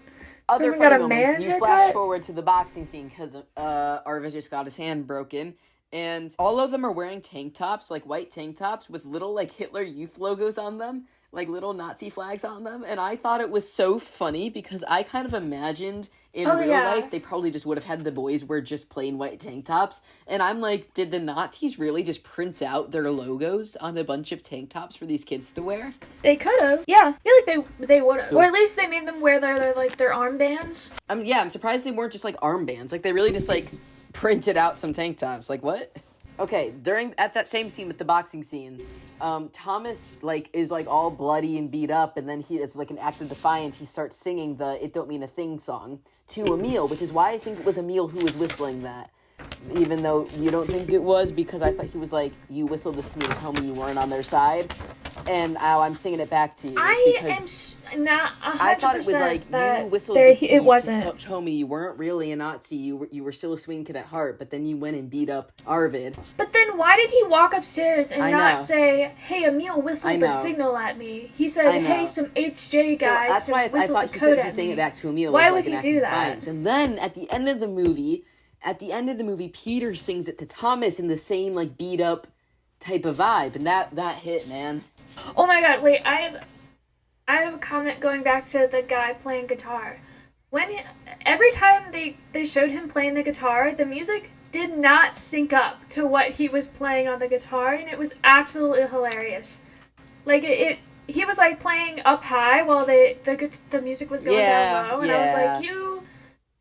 Other funny moments, you flash forward to the boxing scene because Arvid just got his hand broken. and all of them are wearing tank tops, like white tank tops with little like Hitler Youth logos on them, like little Nazi flags on them, and I thought it was so funny because I kind of imagined in real life they probably just would have had the boys wear just plain white tank tops, and I'm like, did the Nazis really just print out their logos on a bunch of tank tops for these kids to wear? They could have. Yeah, I feel like they would have. Or at least they made them wear their armbands. I'm surprised they weren't just like armbands. Like they really just like printed out some tank tops. Like what? Okay, at that same scene with the boxing scene, Thomas, like, is, like, all bloody and beat up, and then it's like an act of defiance, he starts singing the It Don't Mean a Thing song to Emil, which is why I think it was Emil who was whistling that, even though you don't think it was, because I thought he was like, you whistled this to me to tell me you weren't on their side, and now I'm singing it back to you. I am not 100% I thought it was like, you whistled this to it me wasn't. to tell me you weren't really a Nazi, you were still a swing kid at heart, but then you went and beat up Arvid. But then why did he walk upstairs and not say, hey, Emil whistled the signal at me? He said, hey, some HJ guys, so that's why I thought he said he's saying it back to Emil. Why would he do that? And then at the end of the movie, Peter sings it to Thomas in the same, like, beat-up type of vibe, and that hit, man. Oh my god, wait, I have a comment going back to the guy playing guitar. Every time they showed him playing the guitar, the music did not sync up to what he was playing on the guitar, and it was absolutely hilarious. Like, he was, like, playing up high while the music was going down low, and I was like,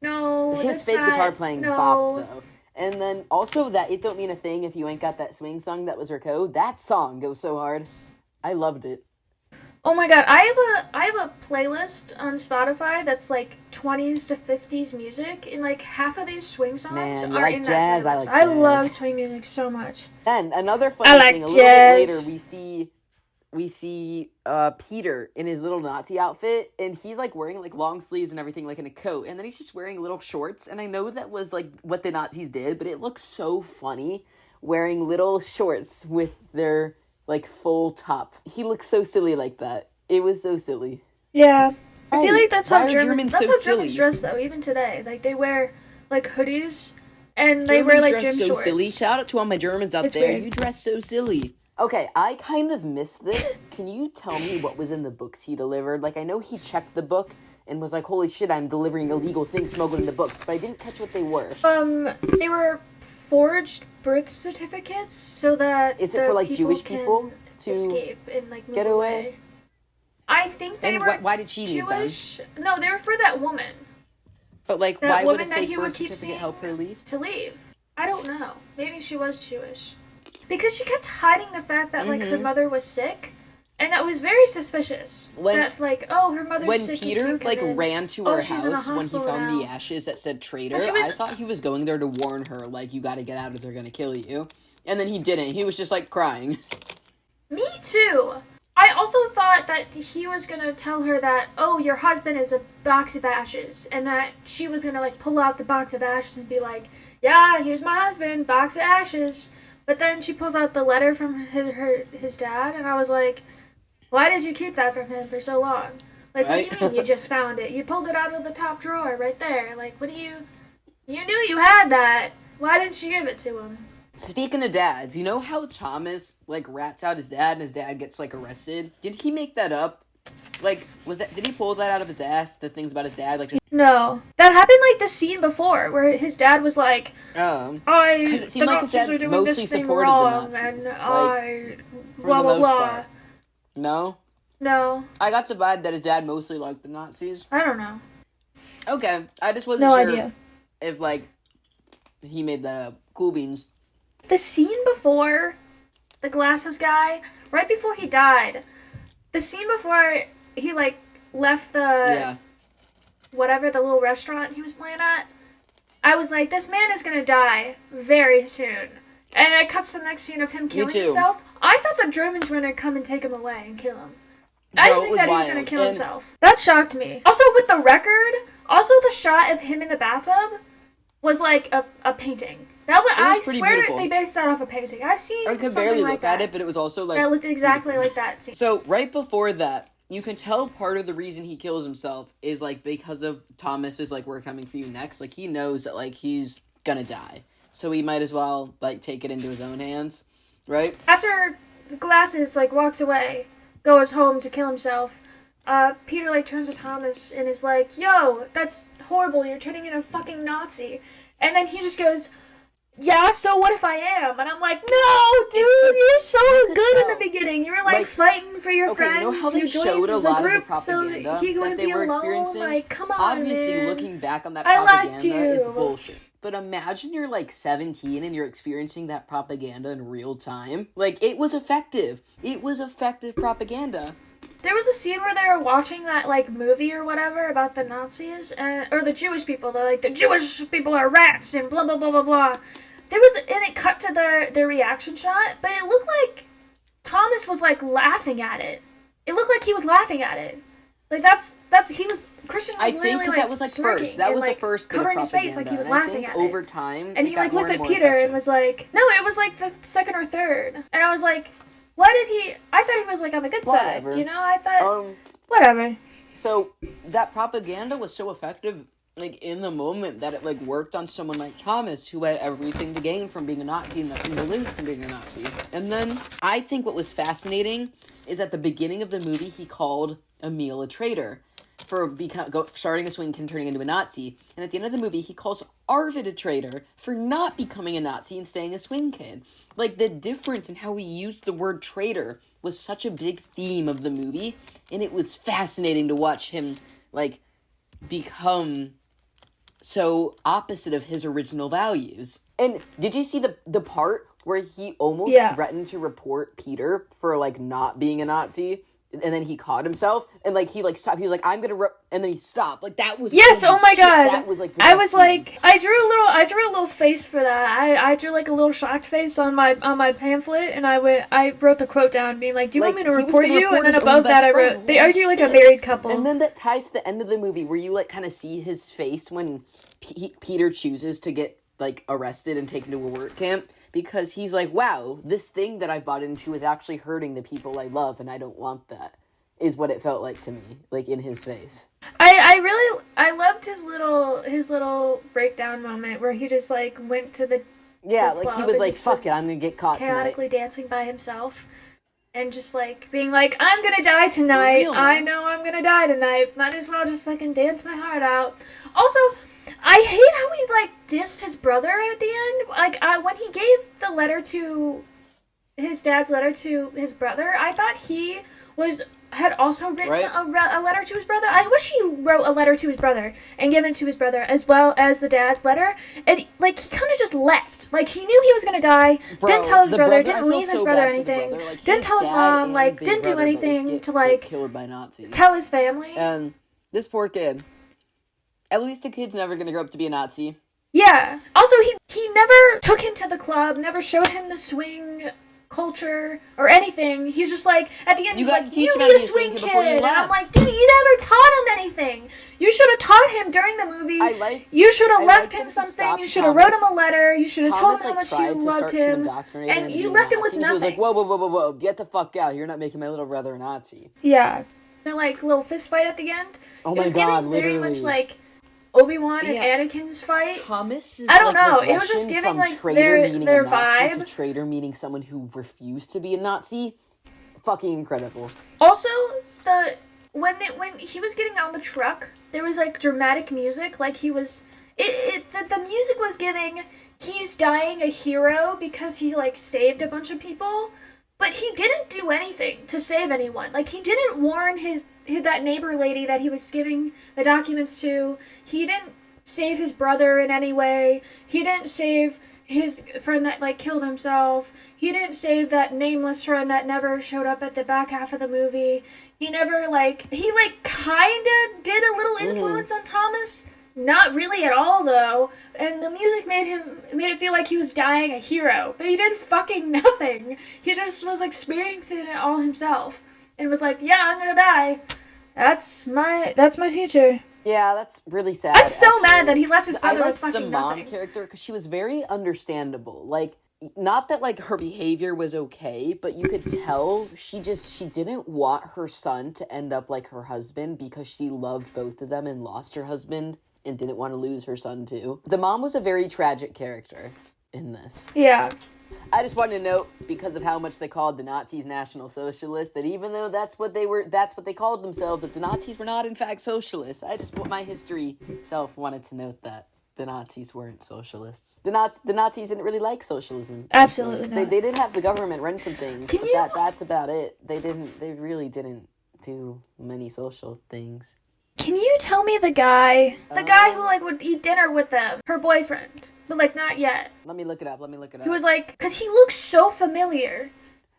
no, his fake guitar playing bop, though. And then also that It Don't Mean a Thing If You Ain't Got That Swing song that was her code. That song goes so hard. I loved it. Oh my god, I have a playlist on Spotify that's like 20s to 50s music, and like half of these swing songs are in jazz, that playlist. I love swing music so much. Then another funny thing, a little bit later we see Peter in his little Nazi outfit, and he's like wearing like long sleeves and everything, like in a coat, and then he's just wearing little shorts, and I know that was like what the Nazis did, but it looks so funny wearing little shorts with their like full top. He looks so silly like that. It was so silly. Yeah. I feel like that's how Germans Germans dress though, even today. Like they wear like hoodies and they wear like gym shorts. Silly. Shout out to all my Germans out there. Weird. You dress so silly. Okay, I kind of missed this. Can you tell me what was in the books he delivered? Like, I know he checked the book and was like, holy shit, I'm delivering illegal things smuggled in the books, but I didn't catch what they were. They were forged birth certificates so that is it for like Jewish people to escape and like move get away? I think they were. Why did she Jewish? Need them? No, they were for that woman. But like, that why would a that fake birth certificate help her leave? To leave. I don't know. Maybe she was Jewish. Because she kept hiding the fact that like her mother was sick, and that was very suspicious. That like, oh, her mother's sick. When Peter like ran to her house when he found the ashes that said traitor, I thought he was going there to warn her, like, you got to get out or they're gonna kill you. And then he didn't. He was just like crying. Me too. I also thought that he was gonna tell her that, oh, your husband is a box of ashes, and that she was gonna like pull out the box of ashes and be like, yeah, here's my husband, box of ashes. But then she pulls out the letter from his dad, and I was like, why did you keep that from him for so long? Like, right? What do you mean you just found it? You pulled it out of the top drawer right there. Like, what do you knew you had that. Why didn't you give it to him? Speaking of dads, you know how Thomas, like, rats out his dad and his dad gets, like, arrested? Did he make that up? Like, did he pull that out of his ass, the things about his dad? Like, no. That happened, like, the scene before, where his dad was like, the Nazis are doing this thing wrong, and blah, blah, blah. No? No. I got the vibe that his dad mostly liked the Nazis. I don't know. Okay. I just wasn't sure if, like, he made that up. Cool beans. The scene before the glasses guy, right before he died, the scene before he, like, left the whatever, the little restaurant he was playing at, I was like, this man is gonna die very soon. And it cuts to the next scene of him killing himself. I thought the Germans were gonna come and take him away and kill him. I didn't think that he was gonna kill himself. That shocked me. Also, with the record, the shot of him in the bathtub was like a painting. I swear beautiful. They based that off a painting. I've seen something like that. I could barely look at it, but it was also like... That looked exactly like that. So, right before that, you can tell part of the reason he kills himself is, like, because of Thomas's, like, we're coming for you next. Like, he knows that, like, he's gonna die. so he might as well, like, take it into his own hands, right? After the glasses, like, walks away, goes home to kill himself, Peter, like, turns to Thomas and is like, yo, that's horrible, you're turning into a fucking Nazi. And then he just goes, yeah, so what if I am? And I'm like, no, dude, you're so good in the beginning. You were, like fighting for your friends. You know how they you showed a lot of the propaganda so he that they were experiencing? Like, come on, obviously, man. looking back on that I propaganda, liked you. it's bullshit. But imagine you're, like, 17 and you're experiencing that propaganda in real time. Like, it was effective. It was effective propaganda. There was a scene where they were watching that, like, movie or whatever about the Nazis, or the Jewish people. They're like, the Jewish people are rats and blah, blah, blah, blah, blah. And it cut to the reaction shot, but it looked like Thomas was, like, laughing at it. It looked like he was laughing at it. Like, Christian was literally, like, that was, like, first. That was, like, the first bit of covering his face like he was laughing at it. Over time, and he, like, looked at Peter and was like, no, it was, like, the second or third. And I was like, I thought he was, like, on the good side, you know? I thought, whatever. So, that propaganda was so effective, like, in the moment, that it, like, worked on someone like Thomas, who had everything to gain from being a Nazi and nothing to lose from being a Nazi. And then, I think what was fascinating is at the beginning of the movie, he called Emil a traitor for starting a swing kid and turning into a Nazi. And at the end of the movie, he calls Arvid a traitor for not becoming a Nazi and staying a swing kid. Like, the difference in how he used the word traitor was such a big theme of the movie, and it was fascinating to watch him, like, become so opposite of his original values. And did you see the part where he almost threatened to report Peter for, like, not being a Nazi? And then he caught himself, and, like, he, like, stopped. He was like, I'm gonna and then he stopped. Like, that was... Yes, oh my god. That was, like, I was, like... I drew a little face for that. I drew, like, a little shocked face on my pamphlet, and I wrote the quote down, being like, do you want me to report you? And then above that I wrote, they argue like a married couple. And then that ties to the end of the movie, where you, like, kind of see his face when Peter chooses to get, like, arrested and taken to a work camp, because he's like, wow, this thing that I've bought into is actually hurting the people I love, and I don't want that, is what it felt like to me, like, in his face. I loved his little breakdown moment where he just, like, went to the like, he was like, fuck it, I'm gonna get caught chaotically tonight. dancing by himself, and just, like, being like, I'm gonna die tonight, I know I'm gonna die tonight, might as well just fucking dance my heart out. Also, I hate how he, like, dissed his brother at the end. Like, when he gave the letter to... his dad's letter to his brother, I thought he had also written a letter to his brother. I wish he wrote a letter to his brother and given it to his brother as well as the dad's letter. And, like, he kind of just left. Like, he knew he was going to die, didn't tell his brother, didn't leave his brother anything, like, didn't tell his mom, like, didn't do anything to, like, killed by Nazis. Tell his family. And this poor kid... At least the kid's never gonna grow up to be a Nazi. Yeah. Also, he never took him to the club, never showed him the swing culture or anything. He's just like, at the end, he's like, you need a swing kid. And I'm like, dude, you never taught him anything. You should have taught him during the movie. You should have left him something. You should have wrote him a letter. You should have told him how much you loved him. And you left him with nothing. He was like, whoa, get the fuck out. You're not making my little brother a Nazi. Yeah. They're like, little fist fight at the end. Oh my god, literally. It was giving very much like Obi-Wan and Anakin's fight. Thomas is, I don't know. It was just giving, like, their vibe. To traitor meaning someone who refused to be a Nazi. Fucking incredible. Also, when he was getting on the truck, there was, like, dramatic music. Like, he was... The music was giving, he's dying a hero because he, like, saved a bunch of people. But he didn't do anything to save anyone. Like, he didn't warn that neighbor lady that he was giving the documents to. He didn't save his brother in any way. He didn't save his friend that, like, killed himself. He didn't save that nameless friend that never showed up at the back half of the movie. He never, like... He, like, kinda did a little influence on Thomas. Not really at all, though. And the music made it feel like he was dying a hero. But he did fucking nothing. He just was experiencing it all himself. And was like, yeah, I'm gonna die. That's my future. Yeah, that's really sad. I'm so mad that he left his brother with fucking nothing. I liked the mom character, because she was very understandable. Like, not that, like, her behavior was okay, but you could tell she didn't want her son to end up like her husband, because she loved both of them and lost her husband and didn't want to lose her son too. The mom was a very tragic character. in this. Yeah. I just wanted to note, because of how much they called the Nazis National Socialists, that even though that's what they called themselves, that the Nazis were not in fact socialists. My history self wanted to note that the Nazis weren't socialists. The Nazis didn't really like socialism. Absolutely not. They did have the government run some things, but that's about it. They really didn't do many social things. Can you tell me the guy who, like, would eat dinner with them? Her boyfriend. But, like, not yet. Let me look it up. He was like, because he looks so familiar.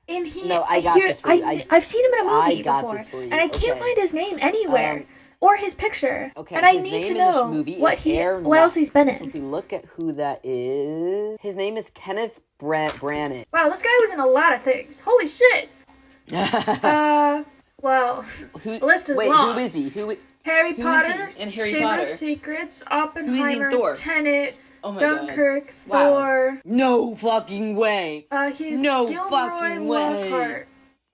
And I got this for you. I've seen him in a movie before. And I can't find his name anywhere. Or his picture. Okay, and I need to know what else he's been in. So if you look at who that is, his name is Kenneth Branagh. Wow, this guy was in a lot of things. Holy shit. Well, the list is long. Who is he? Harry Potter, in Harry Chamber Potter? of Secrets, Oppenheimer, Thor? Tenet, Oh my Dunkirk, God. Wow. Thor. No fucking way. He's No Gilroy fucking way. Lockhart.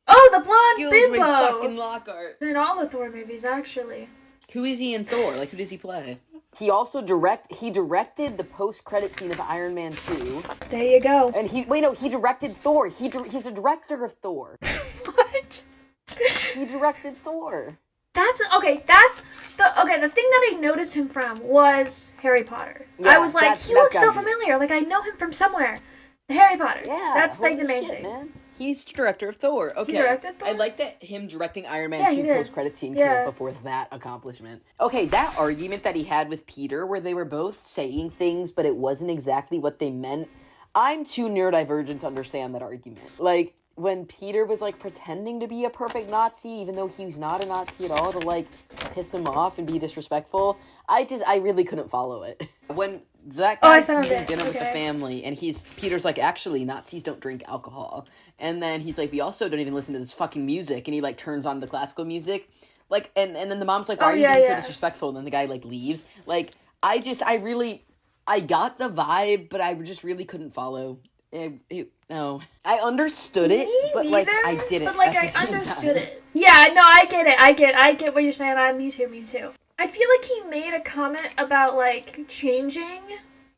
Oh, the blonde Gilroy bimbo. fucking Lockhart. In all the Thor movies, actually. Who is he in Thor? Like, who does he play? He also directed the post-credit scene of Iron Man 2. There you go. And he directed Thor. He's a director of Thor. What? He directed Thor. The thing that I noticed him from was Harry Potter. Yeah, I was like, he looks so familiar. Like, I know him from somewhere. Harry Potter. Yeah. That's, like, the main thing. Man. He's director of Thor. Okay. He directed Thor? I like that him directing Iron Man 2 post-credit scene came up before that accomplishment. Okay, that argument that he had with Peter, where they were both saying things, but it wasn't exactly what they meant, I'm too neurodivergent to understand that argument. Like, when Peter was, like, pretending to be a perfect Nazi, even though he's not a Nazi at all, to, like, piss him off and be disrespectful, I really couldn't follow it. When that guy's eating dinner with the family, and Peter's like, actually, Nazis don't drink alcohol. And then he's like, we also don't even listen to this fucking music. And he, like, turns on the classical music. Like, and then the mom's like, why are you being so disrespectful? And then the guy, like, leaves. Like, I got the vibe, but I just really couldn't follow. No. I understood it, but, like, I didn't. But, like, I understood it. Yeah, no, I get it. I get what you're saying. Me too. I feel like he made a comment about, like, changing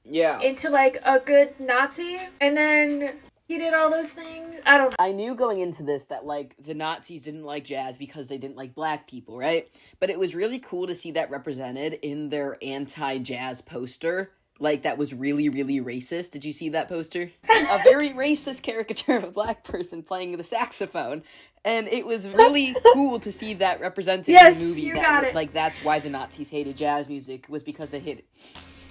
into, like, a good Nazi, and then he did all those things. I don't know. I knew going into this that, like, the Nazis didn't like jazz because they didn't like black people, right? But it was really cool to see that represented in their anti-jazz poster. Like, that was really, really racist. Did you see that poster? A very racist caricature of a black person playing the saxophone. And it was really cool to see that represented in the movie. You got it. Like, that's why the Nazis hated jazz music, was because they hated it.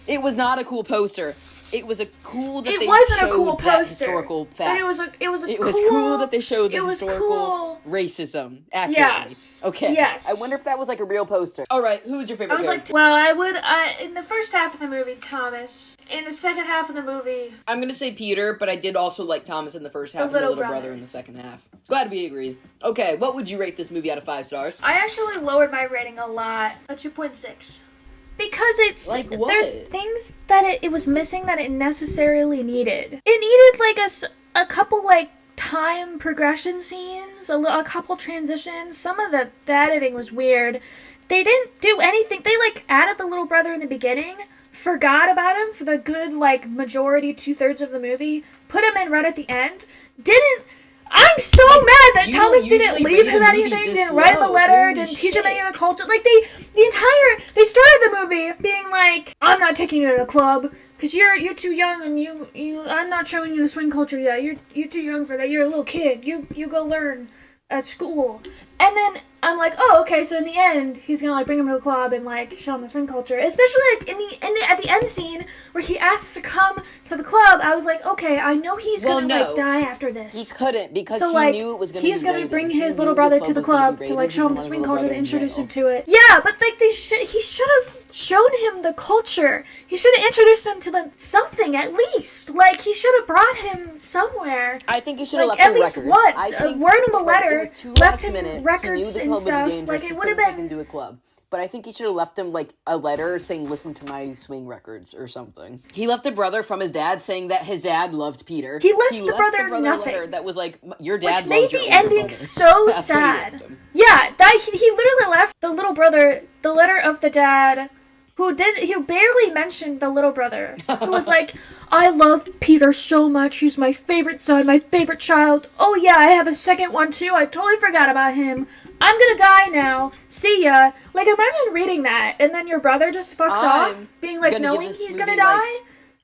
It was not a cool poster. It was cool that they showed that historical fact. But it was cool that they showed the historical racism accurately. Yes. Okay. Yes. I wonder if that was like a real poster. All right, who's your favorite character? Like, well, I would, in the first half of the movie, Thomas. In the second half of the movie, I'm gonna say Peter, but I did also like Thomas in the first half, and the little brother in the second half. Glad we agreed. Okay, what would you rate this movie out of 5 stars? I actually lowered my rating a lot, a 2.6. Because it's, like, what? There's things that it was missing that it necessarily needed. It needed, like, a couple, like, time progression scenes, a couple transitions. Some of the editing was weird. They didn't do anything. They, like, added the little brother in the beginning, forgot about him for the good, like, majority, 2/3 of the movie, put him in right at the end, I'm so mad that Thomas didn't leave him anything, didn't write him a letter, didn't teach him any of the culture. Like, they started the movie being like, I'm not taking you to the club, because you're too young, and I'm not showing you the swing culture yet. You're too young for that. You're a little kid. You go learn at school. And then I'm like, oh, okay, so in the end, he's gonna, like, bring him to the club and, like, show him the swing culture. Especially, like, at the end scene, where he asks to come to the club, I was like, okay, I know he's gonna, like, die after this. He couldn't, because so, he knew it was gonna be he's gonna rated. bring his little brother to the club to, like, show him the swing culture, to introduce him to it. Yeah, but, like, he should have shown him the culture. He should have introduced him to something, at least. Like, he should have brought him somewhere. I think he should have like, left him records. At least once. Wrote him a letter, left him records and stuff. Like, it would have been... into a club. But I think he should have left him, like, a letter saying, listen to my swing records or something. He left a brother from his dad saying that his dad loved Peter. He left the brother nothing. A letter that was like, your dad Which made the ending brother. so sad. Yeah, he literally left the little brother the letter of the dad who barely mentioned the little brother, who was like, I love Peter so much, he's my favorite son, my favorite child. Oh yeah, I have a second one too, I totally forgot about him. I'm gonna die now. See ya. Like, imagine reading that, and then your brother just fucks off, being like, knowing he's gonna die.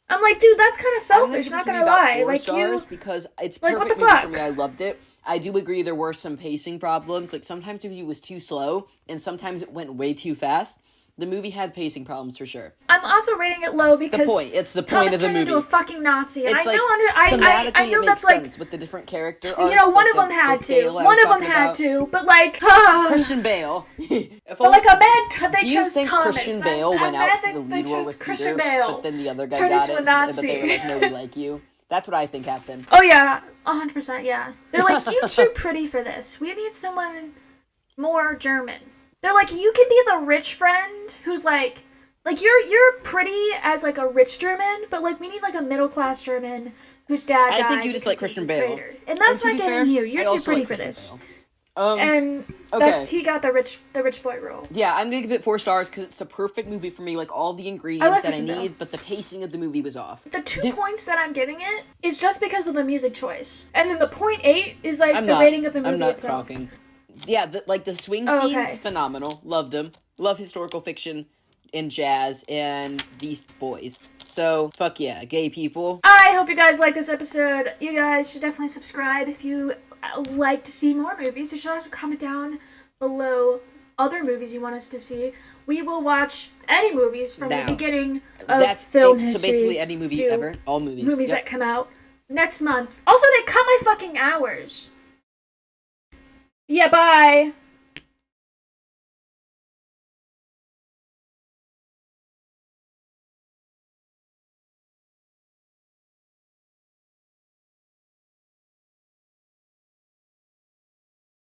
I'm like, dude, that's kind of selfish, not gonna lie. Like, you... because it's like, perfect what the movie fuck? for me. I loved it. I do agree there were some pacing problems. Like, sometimes the movie was too slow, and sometimes it went way too fast. The movie had pacing problems for sure. I'm also rating it low because it's the point Thomas of the turned movie. into a fucking Nazi, and It's I know that's like with the different characters. you know, one of them had to. One of them had to, but like Christian Bale. But like I'm mad they do you chose think Thomas. Christian Bale went out for the they lead role chose with Christian Peter, Bale. but then the other guy turned got into it, a Nazi. but they were like, no, we like you. That's what I think happened. Oh yeah, 100%. Yeah, they're like, you're too pretty for this. We need someone more German. They're like, you could be the rich friend who's like you're pretty as like a rich German, but like we need like a middle class German whose dad died. I think you just like Christian Bale, and that's not getting you. You're too pretty for this. And he got the rich boy role. Yeah, I'm gonna give it 4 stars because it's a perfect movie for me. Like all the ingredients that I need, but the pacing of the movie was off. The 2 points that I'm giving it is just because of the music choice, and then the 0.8 is like rating of the movie I'm not itself. talking. Yeah, the swing scenes, phenomenal. Loved them. Love historical fiction and jazz and these boys. So, fuck yeah, gay people. I hope you guys like this episode. You guys should definitely subscribe if you like to see more movies. You should also comment down below other movies you want us to see. We will watch any movies from the beginning of film history. So basically any movie ever. All movies. Movies that come out next month. Also, they cut my fucking hours. Yeah, bye.